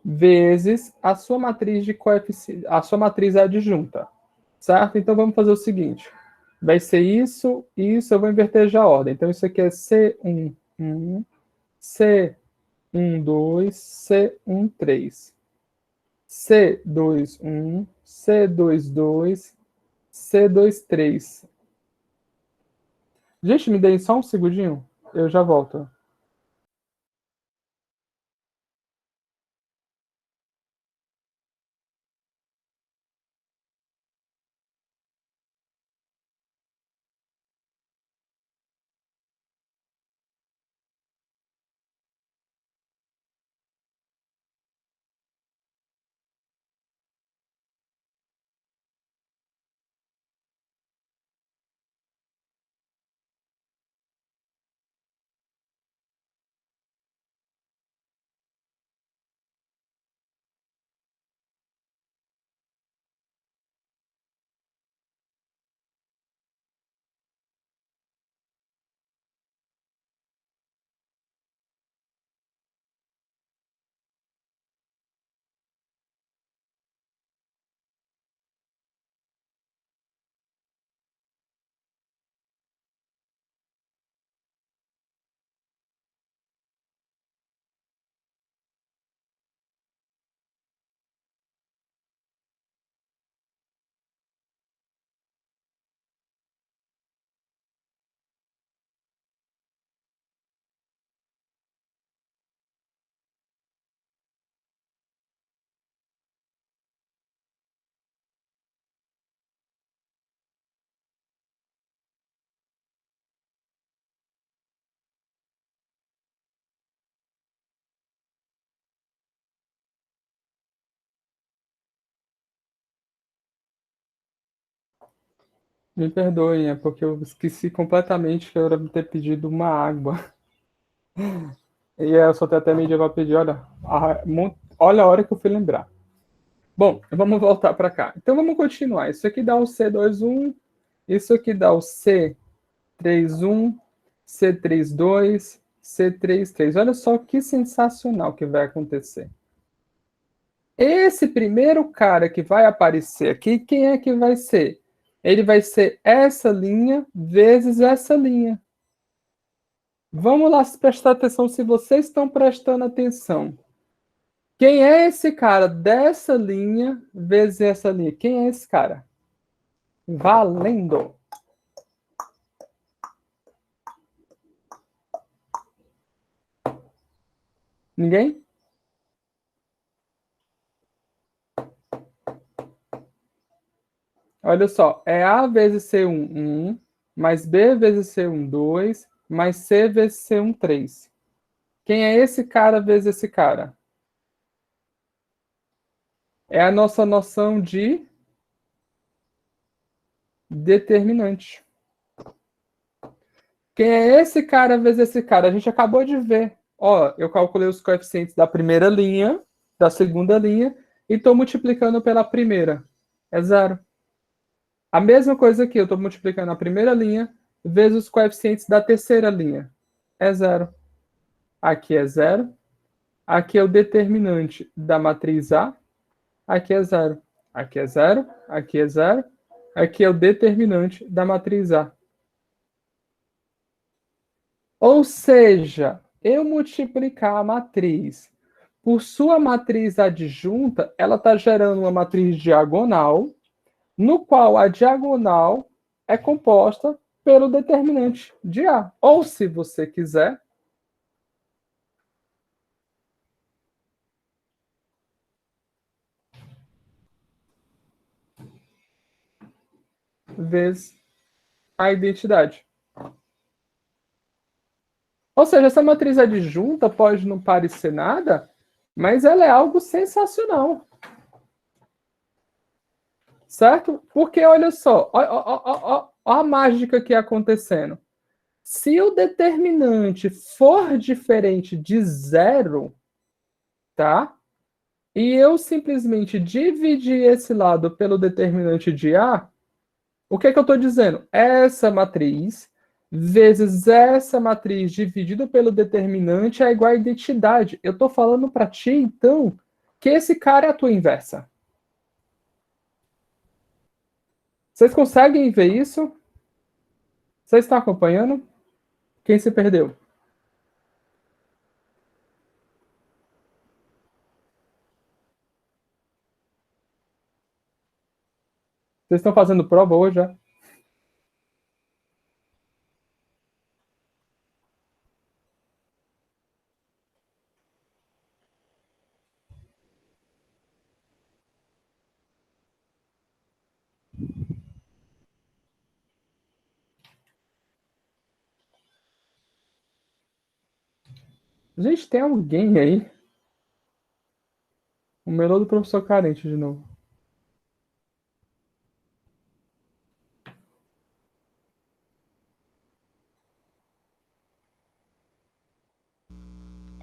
vezes a sua matriz de coeficiente, a sua matriz adjunta, certo? Então vamos fazer o seguinte, vai ser isso, isso, eu vou inverter já a ordem. Então isso aqui é C1, 1, C1, 2, C1, 3. C2, 1, C2, 2, C2, 3. Gente, me deem só um segundinho, eu já volto. Me perdoem, é porque eu esqueci completamente que eu era ter pedido uma água. E eu só tenho até meio para pedir, olha a hora que eu fui lembrar. Bom, vamos voltar para cá. Então vamos continuar. Isso aqui dá o C21, isso aqui dá o C31, C32, C33. Olha só que sensacional que vai acontecer. Esse primeiro cara que vai aparecer aqui, quem é que vai ser? Ele vai ser essa linha vezes essa linha. Vamos lá prestar atenção se vocês estão prestando atenção. Quem é esse cara dessa linha vezes essa linha? Quem é esse cara? Valendo! Ninguém? Olha só, é A vezes C1, 1, mais B vezes C1, 2, mais C vezes C1, 3. Quem é esse cara vezes esse cara? É a nossa noção de determinante. Quem é esse cara vezes esse cara? A gente acabou de ver. Ó, eu calculei os coeficientes da primeira linha, da segunda linha, e estou multiplicando pela primeira. É zero. A mesma coisa aqui, eu estou multiplicando a primeira linha vezes os coeficientes da terceira linha. É zero. Aqui é zero. Aqui é o determinante da matriz A. Aqui é zero. Aqui é zero. Aqui é zero. Aqui é o determinante da matriz A. Ou seja, eu multiplicar a matriz por sua matriz adjunta, ela está gerando uma matriz diagonal, no qual a diagonal é composta pelo determinante de A. Ou, se você quiser, vezes a identidade. Ou seja, essa matriz adjunta pode não parecer nada, mas ela é algo sensacional. Certo? Porque, olha só, ó a mágica que é acontecendo. Se o determinante for diferente de zero, tá? E eu simplesmente dividir esse lado pelo determinante de A, o que é que eu estou dizendo? Essa matriz vezes essa matriz dividido pelo determinante é igual a identidade. Eu estou falando para ti, então, que esse cara é a tua inversa. Vocês conseguem ver isso? Vocês estão acompanhando? Quem se perdeu? Vocês estão fazendo prova hoje já? Gente, tem alguém aí? O melhor do professor carente de novo.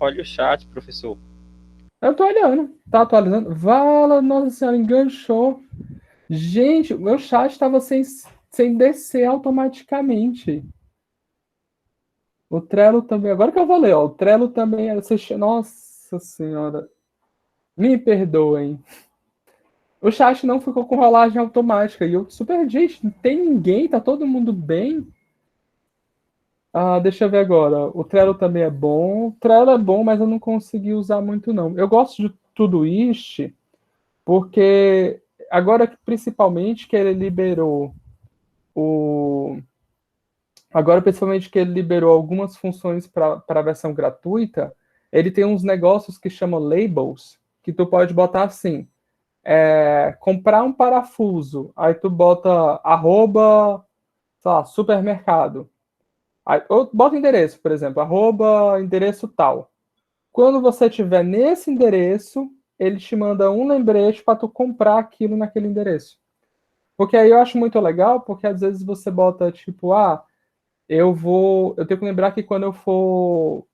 Olha o chat, professor. Eu tô olhando. Tá atualizando. Vala, nossa senhora, enganchou. Gente, o meu chat estava sem descer automaticamente. O Trello também. Agora que eu vou ler, ó. O Trello também. Nossa senhora. Me perdoem. O chat não ficou com rolagem automática. E eu super, gente, não tem ninguém, tá todo mundo bem. Ah, deixa eu ver agora. O Trello também é bom. O Trello é bom, mas eu não consegui usar muito, não. Eu gosto de Todoist, porque agora, principalmente, que ele liberou o... Agora, principalmente, que ele liberou algumas funções para a versão gratuita, ele tem uns negócios que chamam labels, que tu pode botar assim, comprar um parafuso, aí tu bota arroba, sei lá, supermercado. Aí, ou bota endereço, por exemplo, arroba endereço tal. Quando você estiver nesse endereço, ele te manda um lembrete para tu comprar aquilo naquele endereço. Porque aí eu acho muito legal, porque às vezes você bota tipo, eu tenho que lembrar que quando eu for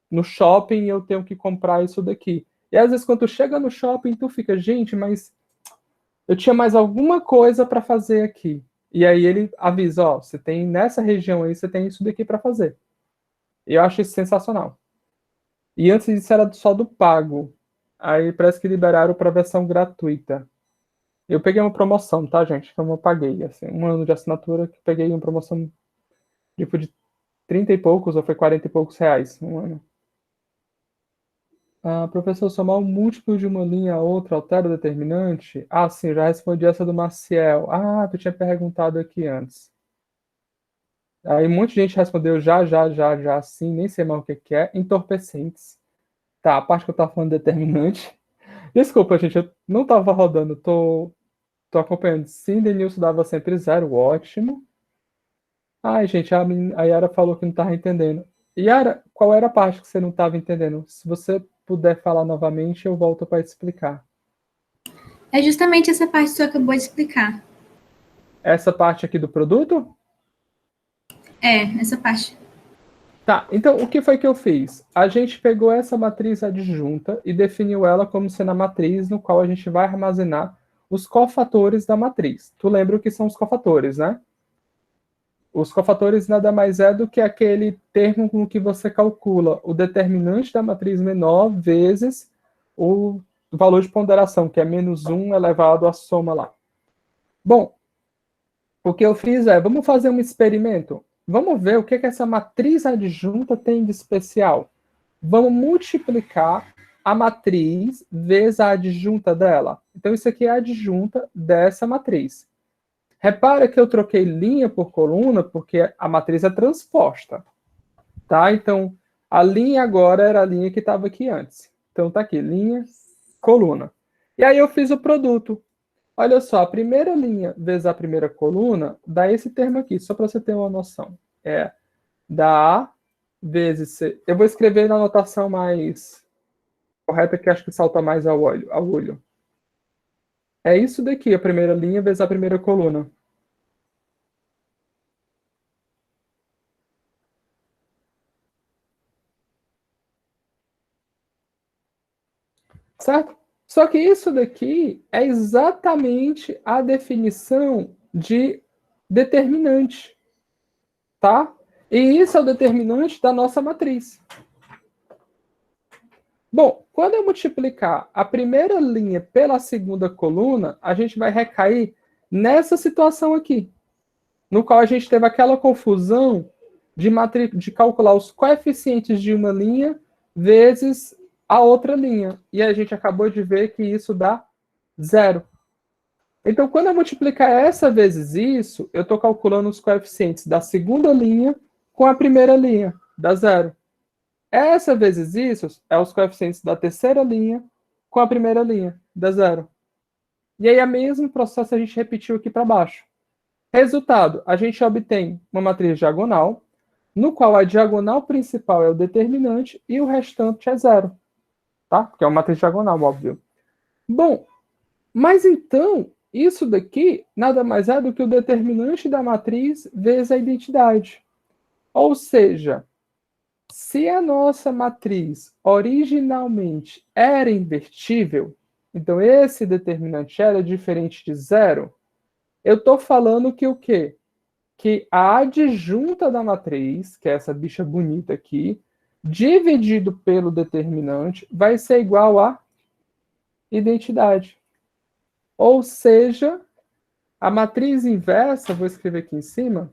no shopping eu tenho que comprar isso daqui. E às vezes quando tu chega no shopping tu fica, gente, mas eu tinha mais alguma coisa para fazer aqui. E aí ele avisa, ó, você tem nessa região aí, você tem isso daqui para fazer. E eu acho isso sensacional. E antes disso era só do pago. Aí parece que liberaram para a versão gratuita. Eu peguei uma promoção, tá, gente? Que eu não paguei, assim, um ano de assinatura que peguei uma promoção tipo de 30 e poucos, ou foi 40 e poucos reais um ano. Professor, somar o múltiplo de uma linha a outra altera o determinante? Ah, sim, já respondi essa do Maciel. Ah, tu tinha perguntado aqui antes. Aí um monte de gente respondeu já, sim, nem sei mais o que é. Entorpecentes. Tá, a parte que eu tava falando determinante. Desculpa, gente, eu não tava rodando, tô acompanhando. Sim, Denilson dava sempre zero, ótimo. Ai, gente, a Yara falou que não tava entendendo. Yara, qual era a parte que você não tava entendendo? Se você puder falar novamente, eu volto para explicar. É justamente essa parte que você acabou de explicar. essa parte aqui do produto? Essa parte. Tá, então o que foi que eu fiz? A gente pegou essa matriz adjunta e definiu ela como sendo a matriz no qual a gente vai armazenar os cofatores da matriz. Tu lembra o que são os cofatores, né? Os cofatores nada mais é do que aquele termo com que você calcula o determinante da matriz menor vezes o valor de ponderação, que é -1 elevado à soma lá. Bom, o que eu fiz é, vamos fazer um experimento? Vamos ver o que essa matriz adjunta tem de especial. Vamos multiplicar a matriz vezes a adjunta dela. Então, isso aqui é a adjunta dessa matriz. Repara que eu troquei linha por coluna, porque a matriz é transposta. Tá? Então, a linha agora era a linha que estava aqui antes. Então, tá aqui, linha, coluna. E aí eu fiz o produto. Olha só, a primeira linha vezes a primeira coluna dá esse termo aqui, só para você ter uma noção. Dá A vezes C. Eu vou escrever na notação mais correta, que acho que salta mais ao olho. É isso daqui, a primeira linha vezes a primeira coluna. Certo? Só que isso daqui é exatamente a definição de determinante. Tá? E isso é o determinante da nossa matriz. Bom, quando eu multiplicar a primeira linha pela segunda coluna, a gente vai recair nessa situação aqui, no qual a gente teve aquela confusão de calcular os coeficientes de uma linha vezes a outra linha. E a gente acabou de ver que isso dá 0. Então, quando eu multiplicar essa vezes isso, eu estou calculando os coeficientes da segunda linha com a primeira linha, dá 0. Essa vezes isso é os coeficientes da terceira linha com a primeira linha, dá 0. E aí, o mesmo processo a gente repetiu aqui para baixo. Resultado, a gente obtém uma matriz diagonal, no qual a diagonal principal é o determinante e o restante é 0. Tá? Porque é uma matriz diagonal, óbvio. Bom, mas então, isso daqui nada mais é do que o determinante da matriz vezes a identidade. Ou seja, se a nossa matriz originalmente era invertível, então esse determinante era diferente de 0, eu estou falando que o quê? Que a adjunta da matriz, que é essa bicha bonita aqui, dividido pelo determinante, vai ser igual a identidade. Ou seja, a matriz inversa, vou escrever aqui em cima,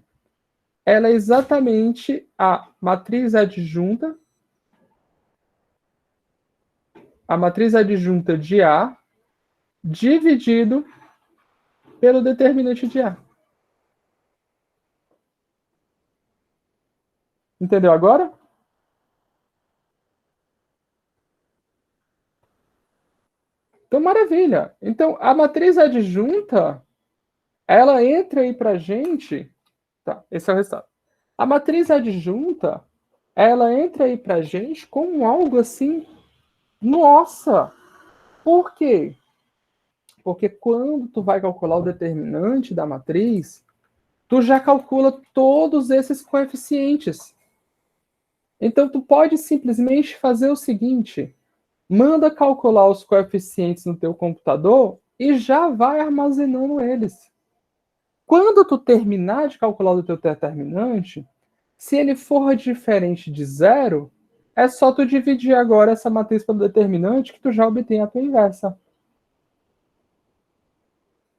ela é exatamente a matriz adjunta de A dividido pelo determinante de A. Entendeu agora? Então, maravilha. Então, a matriz adjunta, ela entra aí para a gente. Tá, esse é o resultado. A matriz adjunta, ela entra aí para a gente como algo assim. Nossa! Por quê? Porque quando tu vai calcular o determinante da matriz, tu já calcula todos esses coeficientes. Então, tu pode simplesmente fazer o seguinte: manda calcular os coeficientes no teu computador e já vai armazenando eles. Quando tu terminar de calcular o teu determinante, se ele for diferente de 0, é só tu dividir agora essa matriz pelo determinante que tu já obtém a tua inversa.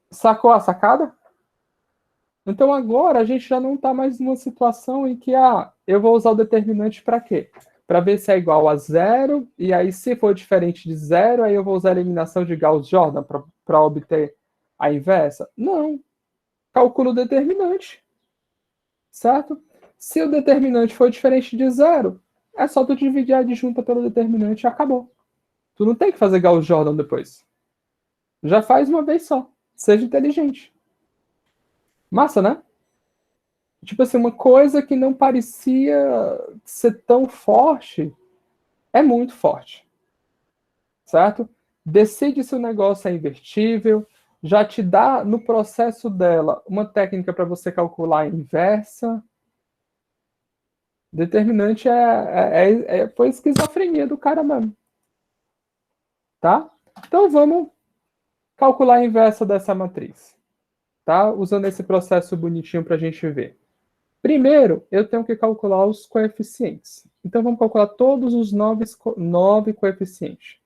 Sacou a sacada? Então agora a gente já não está mais numa situação em que eu vou usar o determinante para quê? Para ver se é igual a 0, e aí se for diferente de 0, aí eu vou usar a eliminação de Gauss-Jordan para obter a inversa? Não. Calculo o determinante. Certo? Se o determinante for diferente de 0, é só tu dividir a adjunta pelo determinante e acabou. Tu não tem que fazer Gauss-Jordan depois. Já faz uma vez só. Seja inteligente. Massa, né? Tipo assim, uma coisa que não parecia ser tão forte, é muito forte. Certo? Decide se o negócio é invertível, já te dá, no processo dela, uma técnica para você calcular a inversa. Determinante foi esquizofrenia do cara mesmo. Tá? Então, vamos calcular a inversa dessa matriz. Tá? Usando esse processo bonitinho para a gente ver. Primeiro, eu tenho que calcular os coeficientes. Então, vamos calcular todos os 9 coeficientes.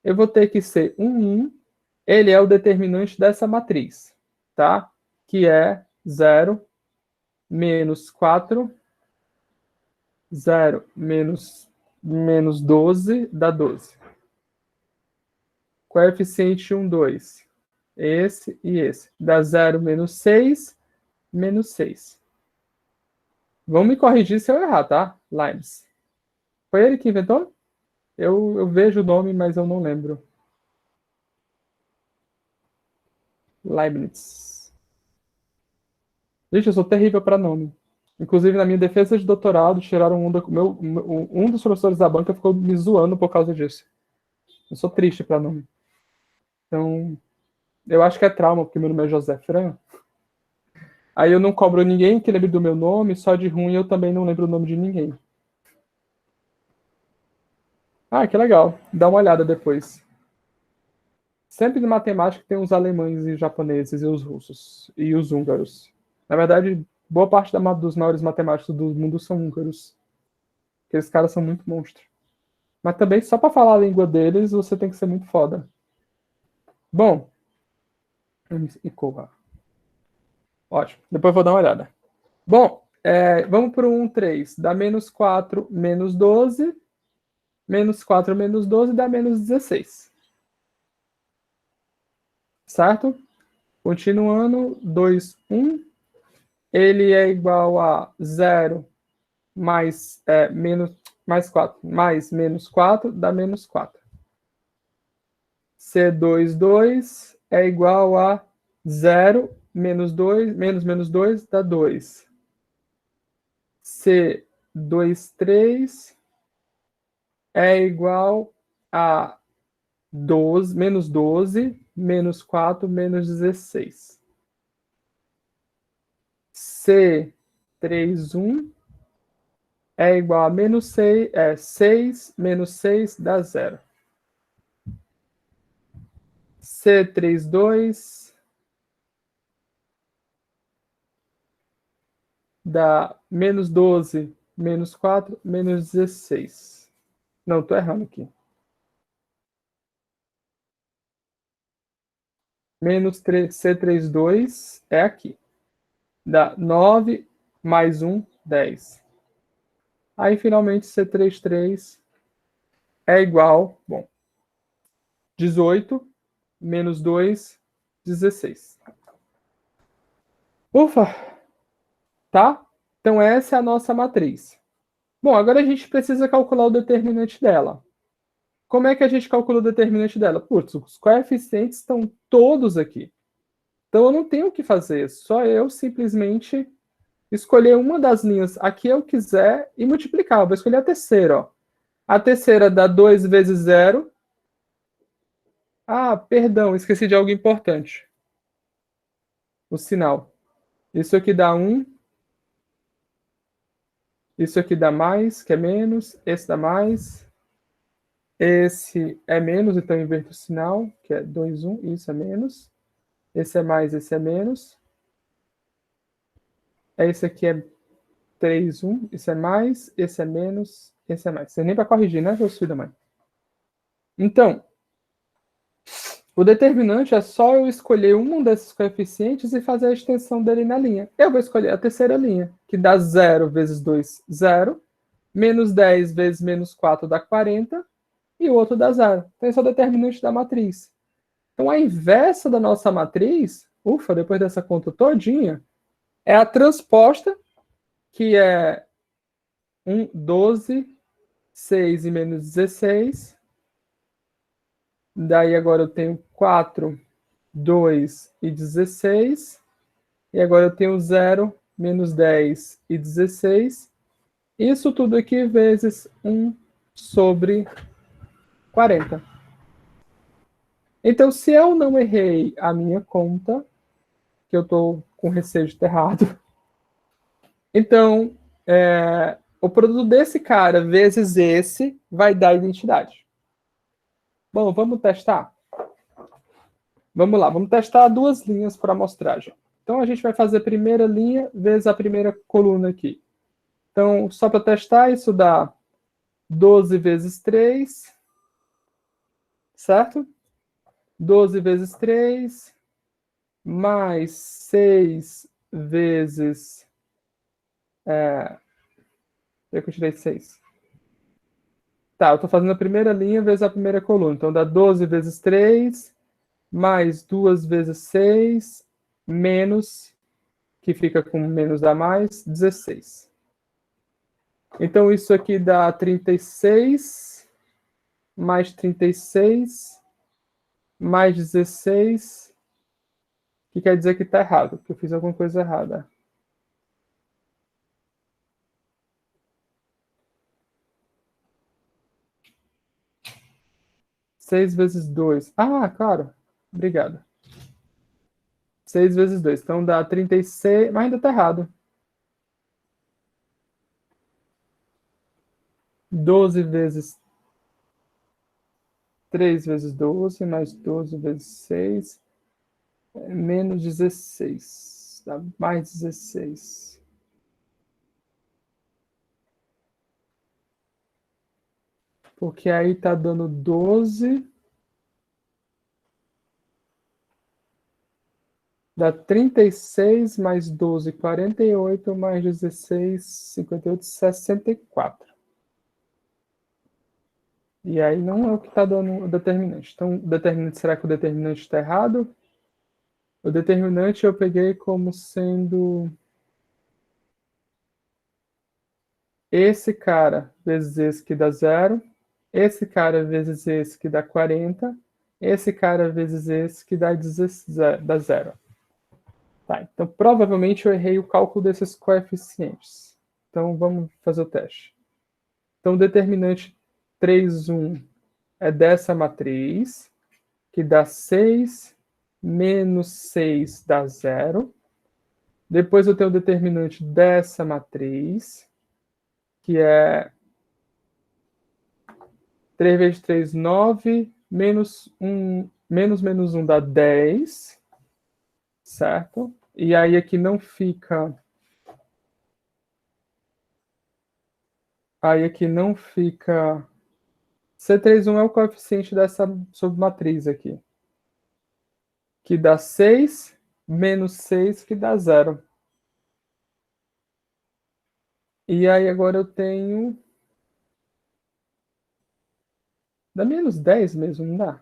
Eu vou ter que ser 1. Ele é o determinante dessa matriz, tá? Que é 0, menos 4, 0, menos 12, dá 12. Coeficiente 1, 2. Esse e esse. Dá 0, menos 6, menos 6. Vão me corrigir se eu errar, tá? Leibniz. Foi ele que inventou? Eu vejo o nome, mas eu não lembro. Leibniz. Gente, eu sou terrível para nome. Inclusive, na minha defesa de doutorado, tiraram um dos professores da banca ficou me zoando por causa disso. Eu sou triste para nome. Então, eu acho que é trauma, porque meu nome é José Fran. Aí eu não cobro ninguém que lembre do meu nome, só de ruim eu também não lembro o nome de ninguém. Ah, que legal. Dá uma olhada depois. Sempre de matemática tem os alemães e japoneses e os russos e os húngaros. Na verdade, boa parte dos maiores matemáticos do mundo são húngaros. Aqueles caras são muito monstros. Mas também, só para falar a língua deles, você tem que ser muito foda. Bom. Ótimo. Depois eu vou dar uma olhada. Bom, vamos para o 1, 3. Dá menos 4, menos 12. Menos 4, menos 12 dá menos 16. Certo? Continuando, 2, 1. Ele é igual a 0 mais 4, mais menos 4 dá menos 4. C2, 2 é igual a 0 menos 2, menos 2 dá 2. C2, 3 é igual a 12, menos 4, menos 16. C3, 1 é igual a menos 6, 6 menos 6 dá 0. C3, 2 dá menos 12, menos 4, menos 16. Não, estou errando aqui. Menos C3, 2 é aqui. Dá 9 mais 1, 10. Aí, finalmente, C3, 3 é igual, 18 menos 2, 16. Ufa! Tá? Então, essa é a nossa matriz. Bom, agora a gente precisa calcular o determinante dela. Como é que a gente calcula o determinante dela? Putz, os coeficientes estão todos aqui. Então, eu não tenho o que fazer. Só eu simplesmente escolher uma das linhas a que eu quiser e multiplicar. Eu vou escolher a terceira. Ó. A terceira dá 2 vezes 0. Ah, perdão, esqueci de algo importante. O sinal. Isso aqui dá 1. Isso aqui dá mais, que é menos. Esse dá mais. Esse é menos, então eu inverto o sinal, que é 2, 1. Isso é menos. Esse é mais, esse é menos. Esse aqui é 3, 1. Isso é mais, esse é menos, esse é mais. Você nem vai corrigir, né, seu filho da mãe? Então, o determinante é só eu escolher um desses coeficientes e fazer a extensão dele na linha. Eu vou escolher a terceira linha, que dá 0 vezes 2, 0. Menos 10 vezes menos 4 dá 40. E o outro dá 0. Então, esse é o determinante da matriz. Então, a inversa da nossa matriz, depois dessa conta todinha, é a transposta, que é 12, 6 e menos 16. Daí agora eu tenho 4, 2 e 16. E agora eu tenho 0, menos 10 e 16. Isso tudo aqui vezes 1 sobre 40. Então, se eu não errei a minha conta, que eu estou com receio de ter errado, então, o produto desse cara vezes esse vai dar identidade. Bom, vamos testar? Vamos lá, vamos testar duas linhas para amostragem. Então, a gente vai fazer a primeira linha vezes a primeira coluna aqui. Então, só para testar, isso dá 12 vezes 3, certo? 12 vezes 3, mais 6 vezes... eu tirei 6. Tá, eu estou fazendo a primeira linha vezes a primeira coluna. Então, dá 12 vezes 3, mais 2 vezes 6, menos, que fica com menos a mais, 16. Então, isso aqui dá 36, mais 36, mais 16, que quer dizer que está errado, que eu fiz alguma coisa errada. Seis vezes 2. Ah, claro. Obrigado. 6 vezes 2. Então dá 36, mas ainda está errado. 12 vezes 3 vezes 12, mais 12 vezes 6, menos 16. Dá mais 16. Porque aí está dando 12. Dá 36 mais 12, 48, mais 16, 58, 64. E aí não é o que está dando o determinante. Então, o determinante, será que o determinante está errado? O determinante eu peguei como sendo esse cara vezes esse que dá 0, esse cara vezes esse que dá 40, esse cara vezes esse que dá 0. Tá, então provavelmente eu errei o cálculo desses coeficientes. Então vamos fazer o teste. Então o determinante 3,1 é dessa matriz, que dá 6, menos 6 dá 0. Depois eu tenho o determinante dessa matriz, que é 3 vezes 3, 9, menos 1 dá 10, certo? E aí aqui não fica... Aí aqui não fica... C31 é o coeficiente dessa submatriz aqui, que dá 6, menos 6, que dá 0. E aí agora eu tenho... Dá menos 10 mesmo, não dá?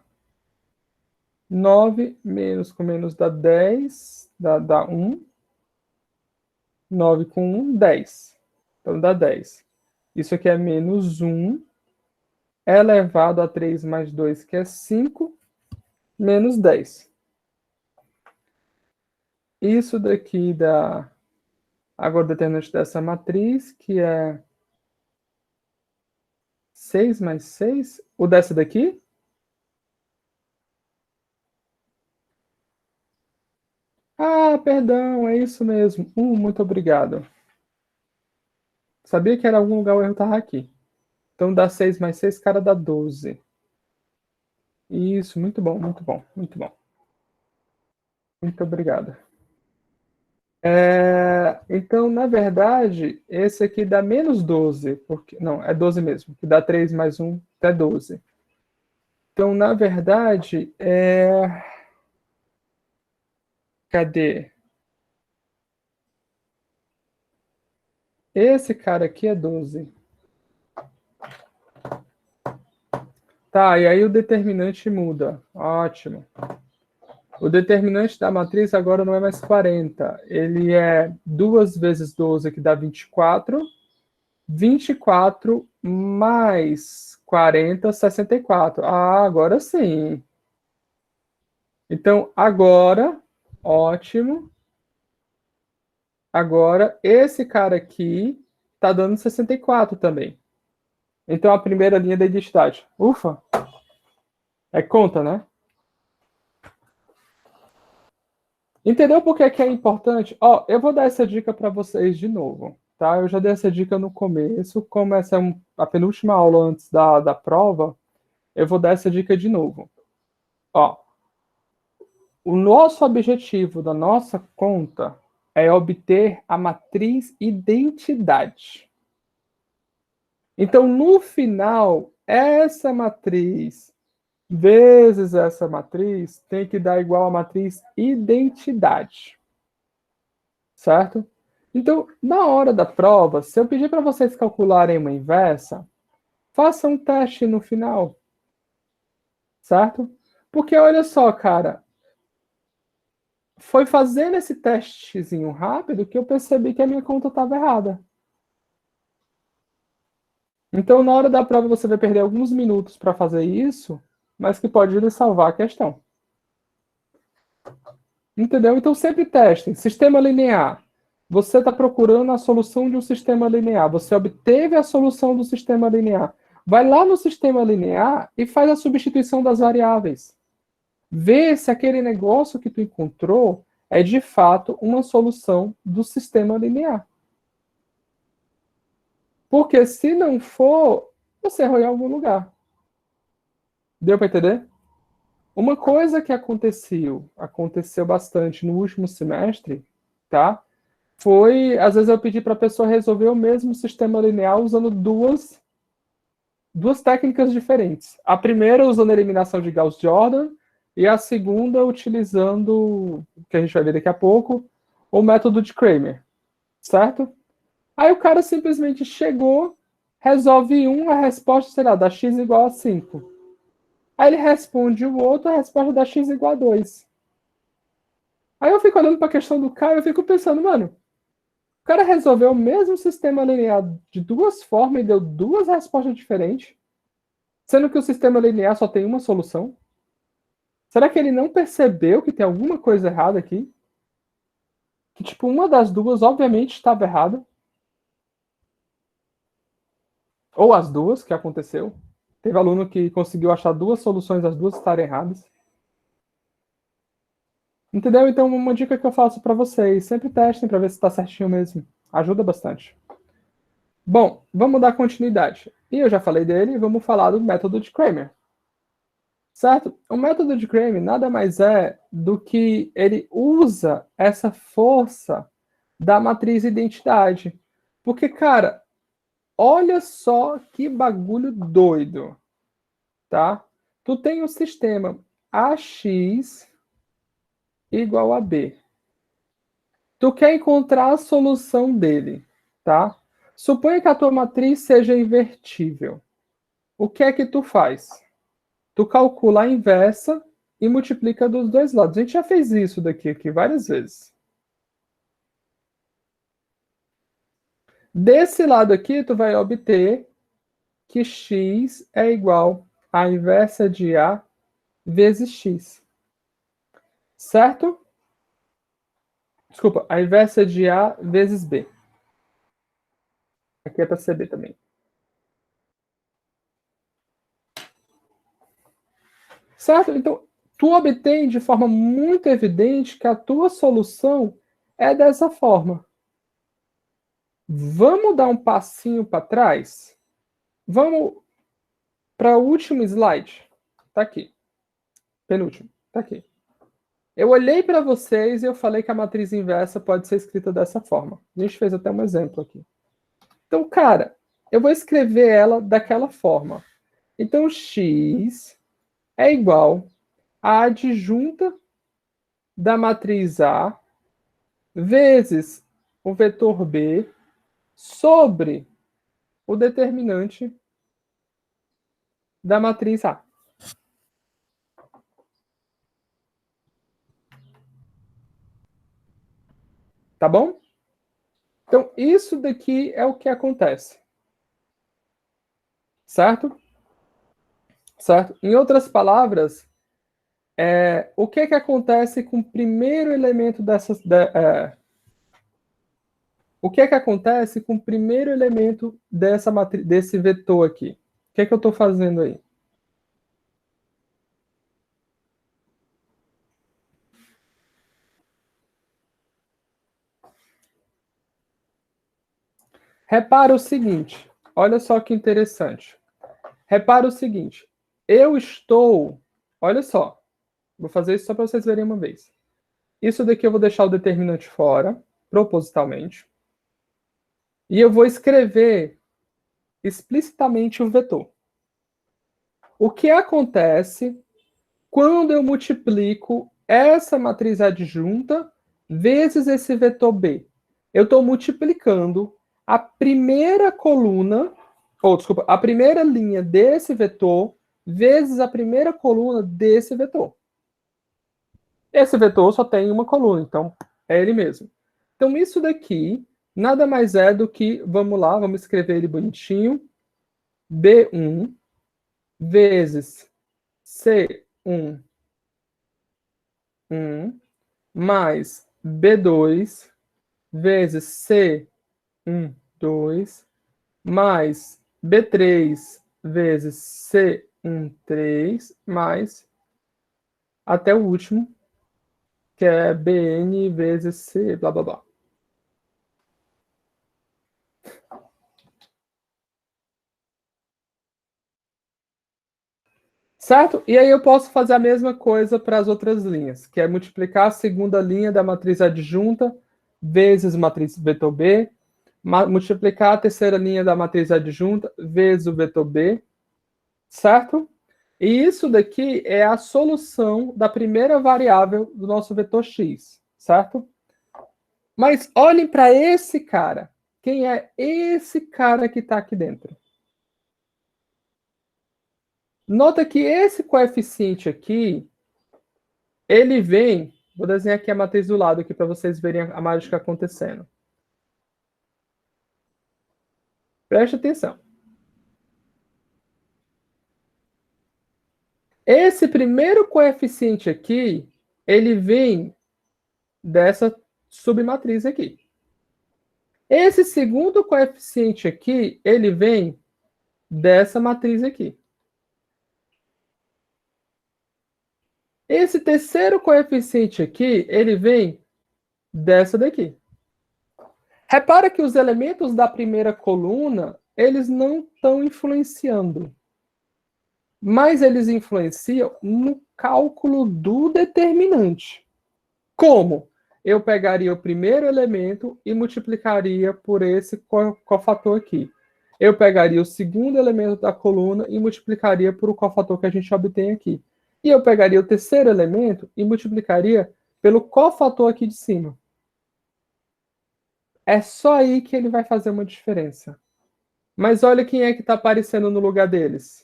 9 menos com menos dá 10, dá 1. 9 com 1, 10. Então dá 10. Isso aqui é menos 1 elevado a 3 mais 2, que é 5, menos 10. Isso daqui dá... Agora o determinante dessa matriz, que é 6 mais 6. O dessa daqui? Ah, perdão, é isso mesmo. Muito obrigado. Sabia que era algum lugar o erro estava aqui. Então dá 6 mais 6, cara, dá 12. Isso, muito bom, muito bom, muito bom. Muito obrigado. Então, na verdade, esse aqui dá menos 12, porque, não, é 12 mesmo, que dá 3 mais 1, é 12. Então, na verdade, cadê? Esse cara aqui é 12. Tá, e aí o determinante muda. Ótimo. O determinante da matriz agora não é mais 40. Ele é 2 vezes 12, que dá 24. 24 mais 40, 64. Ah, agora sim. Então, agora, ótimo. Agora, esse cara aqui está dando 64 também. Então, a primeira linha da identidade. Ufa! É conta, né? Entendeu por que é importante? Ó, eu vou dar essa dica para vocês de novo, tá? Eu já dei essa dica no começo, como essa é a penúltima aula antes da prova, eu vou dar essa dica de novo. Ó, o nosso objetivo da nossa conta é obter a matriz identidade. Então, no final, essa matriz vezes essa matriz tem que dar igual à matriz identidade. Certo? Então, na hora da prova, se eu pedir para vocês calcularem uma inversa, façam um teste no final. Certo? Porque olha só, cara, foi fazendo esse testezinho rápido que eu percebi que a minha conta estava errada. Então, na hora da prova, você vai perder alguns minutos para fazer isso, mas que pode lhe salvar a questão. Entendeu? Então, sempre testem. Sistema linear. Você está procurando a solução de um sistema linear. Você obteve a solução do sistema linear. Vai lá no sistema linear e faz a substituição das variáveis. Vê se aquele negócio que tu encontrou é de fato uma solução do sistema linear. Porque se não for, você errou em algum lugar. Deu para entender? Uma coisa que aconteceu bastante no último semestre, tá? Foi, às vezes eu pedi para a pessoa resolver o mesmo sistema linear usando duas técnicas diferentes. A primeira usando a eliminação de Gauss-Jordan e a segunda utilizando, que a gente vai ver daqui a pouco, o método de Cramer, certo? Aí o cara simplesmente chegou, resolve a resposta, sei lá, dá x igual a 5. Aí ele responde o outro, a resposta dá x igual a 2. Aí eu fico olhando para a questão do cara e eu fico pensando, mano, o cara resolveu o mesmo sistema linear de duas formas e deu duas respostas diferentes, sendo que o sistema linear só tem uma solução? Será que ele não percebeu que tem alguma coisa errada aqui? Que, tipo, uma das duas, obviamente, estava errada. Ou as duas, que aconteceu. Teve aluno que conseguiu achar duas soluções, as duas estarem erradas. Entendeu? Então, uma dica que eu faço para vocês, sempre testem para ver se está certinho mesmo. Ajuda bastante. Bom, vamos dar continuidade. E eu já falei dele, vamos falar do método de Cramer. Certo? O método de Cramer nada mais é do que ele usa essa força da matriz identidade. Porque, cara, olha só que bagulho doido, tá? Tu tem um sistema AX igual a B. Tu quer encontrar a solução dele, tá? Suponha que a tua matriz seja invertível. O que é que tu faz? Tu calcula a inversa e multiplica dos dois lados. A gente já fez isso daqui várias vezes. Desse lado aqui, tu vai obter que x é igual à inversa de A vezes x. Certo? Desculpa, a inversa de A vezes B. Aqui é para ser B também. Certo? Então, tu obtém de forma muito evidente que a tua solução é dessa forma. Vamos dar um passinho para trás? Vamos para o último slide. Tá aqui. Penúltimo. Tá aqui. Eu olhei para vocês e eu falei que a matriz inversa pode ser escrita dessa forma. A gente fez até um exemplo aqui. Então, cara, eu vou escrever ela daquela forma. Então, x é igual à adjunta da matriz A vezes o vetor B sobre o determinante da matriz A. Tá bom? Então, isso daqui é o que acontece. Certo? Certo? Em outras palavras, o que acontece com o primeiro elemento dessas... o que acontece com o primeiro elemento desse vetor aqui? O que eu estou fazendo aí? Repara o seguinte, olha só que interessante. Repara o seguinte, eu estou, olha só, vou fazer isso só para vocês verem uma vez. Isso daqui eu vou deixar o determinante fora, propositalmente, e eu vou escrever explicitamente o vetor. O que acontece quando eu multiplico essa matriz adjunta vezes esse vetor B? Eu estou multiplicando a primeira coluna, ou desculpa, a primeira linha desse vetor vezes a primeira coluna desse vetor. Esse vetor só tem uma coluna, então é ele mesmo. Então isso daqui nada mais é do que, vamos lá, vamos escrever ele bonitinho, B1 vezes C1 mais B2 vezes C1, 2, mais B3 vezes C1, 3, mais até o último, que é Bn vezes C, blá, blá, blá. Certo? E aí eu posso fazer a mesma coisa para as outras linhas, que é multiplicar a segunda linha da matriz adjunta vezes matriz vetor B, multiplicar a terceira linha da matriz adjunta vezes o vetor B, certo? E isso daqui é a solução da primeira variável do nosso vetor x, certo? Mas olhem para esse cara. Quem é esse cara que está aqui dentro? Nota que esse coeficiente aqui, ele vem... Vou desenhar aqui a matriz do lado aqui para vocês verem a mágica acontecendo. Preste atenção. Esse primeiro coeficiente aqui, ele vem dessa submatriz aqui. Esse segundo coeficiente aqui, ele vem dessa matriz aqui. Esse terceiro coeficiente aqui, ele vem dessa daqui. Repara que os elementos da primeira coluna, eles não estão influenciando. Mas eles influenciam no cálculo do determinante. Como? Eu pegaria o primeiro elemento e multiplicaria por esse cofator aqui. Eu pegaria o segundo elemento da coluna e multiplicaria por o cofator que a gente obtém aqui. E eu pegaria o terceiro elemento e multiplicaria pelo cofator aqui de cima. É só aí que ele vai fazer uma diferença. Mas olha quem é que está aparecendo no lugar deles.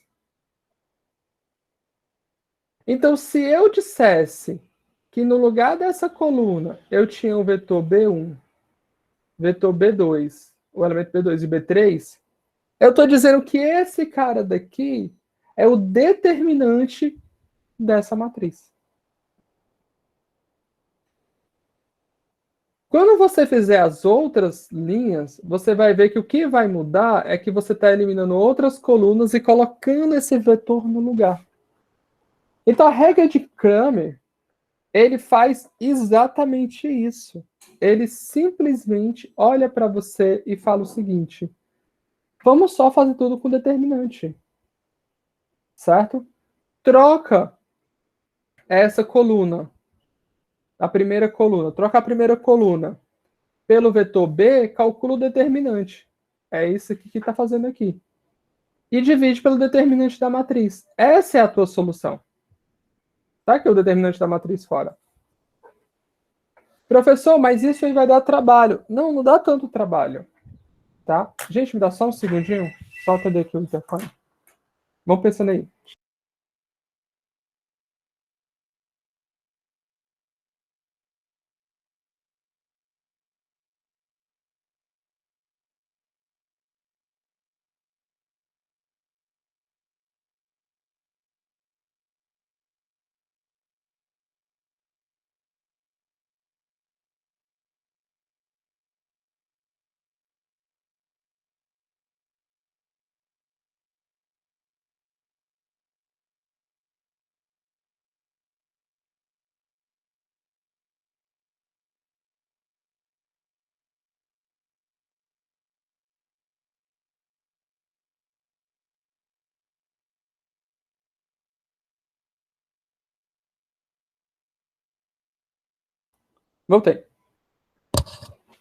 Então, se eu dissesse que no lugar dessa coluna eu tinha o vetor B1, vetor B2, o elemento B2 e B3, eu estou dizendo que esse cara daqui é o determinante dessa matriz. Quando você fizer as outras linhas, você vai ver que o que vai mudar é que você está eliminando outras colunas e colocando esse vetor no lugar. Então, a regra de Cramer, ele faz exatamente isso. Ele simplesmente olha para você e fala o seguinte: vamos só fazer tudo com determinante. Certo? Troca essa coluna, a primeira coluna, troca a primeira coluna pelo vetor B, calcula o determinante. É isso que está fazendo aqui. E divide pelo determinante da matriz. Essa é a tua solução. Tá aqui o determinante da matriz fora. Professor, mas isso aí vai dar trabalho. Não, não dá tanto trabalho. Tá? Gente, me dá só um segundinho. Só atender aqui o interfone. Vamos pensando aí. Voltei.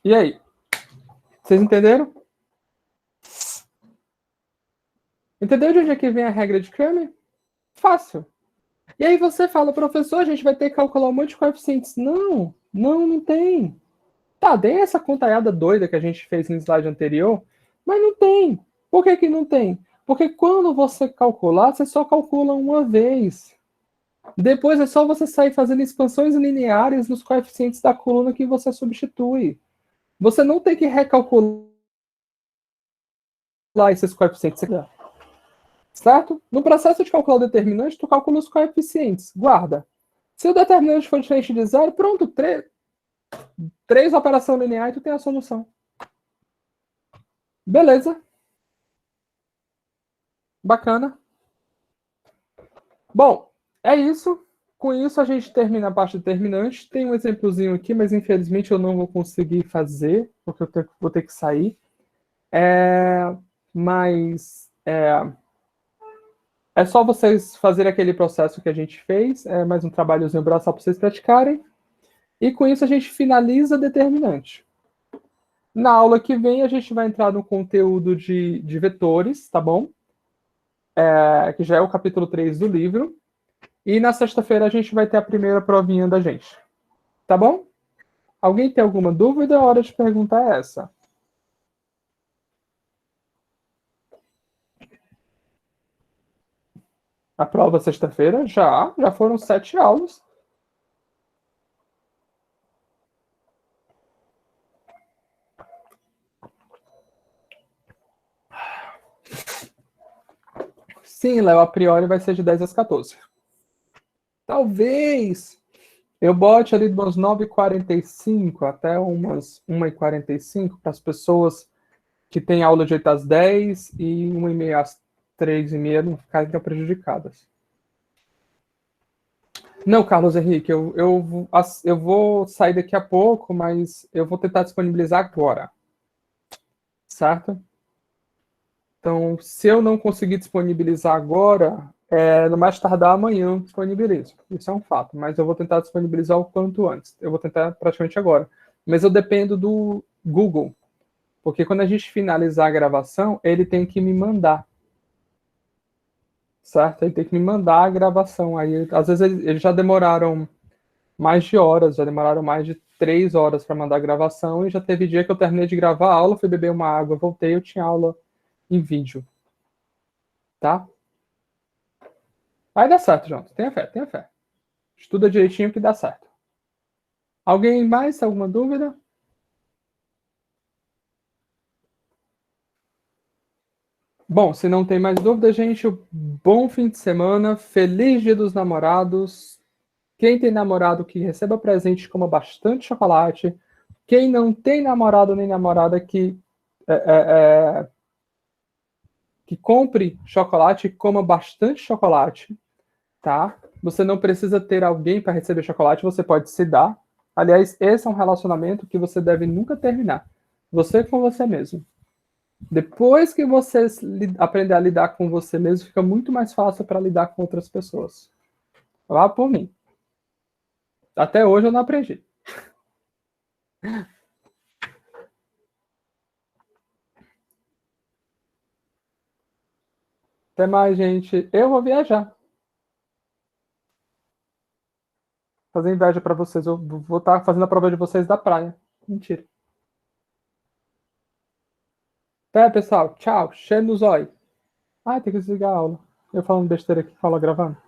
E aí? Vocês entenderam? Entendeu de onde é que vem a regra de Cramer? Fácil. E aí você fala, professor, a gente vai ter que calcular um monte de coeficientes. Não tem. Tá, tem essa contaiada doida que a gente fez no slide anterior, mas não tem. Por que não tem? Porque quando você calcular, você só calcula uma vez. Depois é só você sair fazendo expansões lineares nos coeficientes da coluna que você substitui. Você não tem que recalcular esses coeficientes. Certo? No processo de calcular o determinante, tu calcula os coeficientes. Guarda. Se o determinante for diferente de zero, pronto, três operações lineares, tu tem a solução. Beleza. Bacana. Bom, é isso. Com isso, a gente termina a parte determinante. Tem um exemplozinho aqui, mas infelizmente eu não vou conseguir fazer, porque eu vou ter que sair. Mas é só vocês fazerem aquele processo que a gente fez. É mais um trabalhozinho braçal para vocês praticarem. E com isso a gente finaliza determinante. Na aula que vem a gente vai entrar no conteúdo de vetores, tá bom? Que já é o capítulo 3 do livro. E na sexta-feira a gente vai ter a primeira provinha da gente. Tá bom? Alguém tem alguma dúvida? A hora de perguntar é essa. A prova sexta-feira? Já foram 7 aulas. Sim, Léo, a priori vai ser de 10 às 14. Talvez eu bote ali de umas 9h45 até umas 1h45 para as pessoas que têm aula de 8 às 10 e 1h30 às 3h30 não ficarem tão prejudicadas. Não, Carlos Henrique, eu vou sair daqui a pouco, mas eu vou tentar disponibilizar agora. Certo? Então, se eu não conseguir disponibilizar agora, no mais tardar amanhã eu disponibilizo. Isso é um fato, mas eu vou tentar disponibilizar o quanto antes. Eu vou tentar praticamente agora. Mas eu dependo do Google, porque quando a gente finalizar a gravação, ele tem que me mandar. Certo? Ele tem que me mandar a gravação. Aí, às vezes, eles já demoraram mais de horas, já demoraram mais de 3 horas para mandar a gravação, e já teve dia que eu terminei de gravar a aula, fui beber uma água, voltei, eu tinha aula em vídeo. Tá? Vai dar certo, João. Tenha fé, tenha fé. Estuda direitinho que dá certo. Alguém mais? Alguma dúvida? Bom, se não tem mais dúvida, gente, bom fim de semana, feliz Dia dos Namorados. Quem tem namorado que receba presente, coma bastante chocolate. Quem não tem namorado nem namorada que compre chocolate e coma bastante chocolate, tá? Você não precisa ter alguém para receber chocolate, você pode se dar. Aliás, esse é um relacionamento que você deve nunca terminar. Você com você mesmo. Depois que você aprender a lidar com você mesmo, fica muito mais fácil para lidar com outras pessoas. Vá por mim. Até hoje eu não aprendi. Até mais, gente. Eu vou viajar. Fazer inveja para vocês. Eu vou estar fazendo a prova de vocês da praia. Mentira. Até, pessoal. Tchau. Cheiro no zóio. Ai, tem que desligar a aula. Eu falando besteira aqui, fala gravando.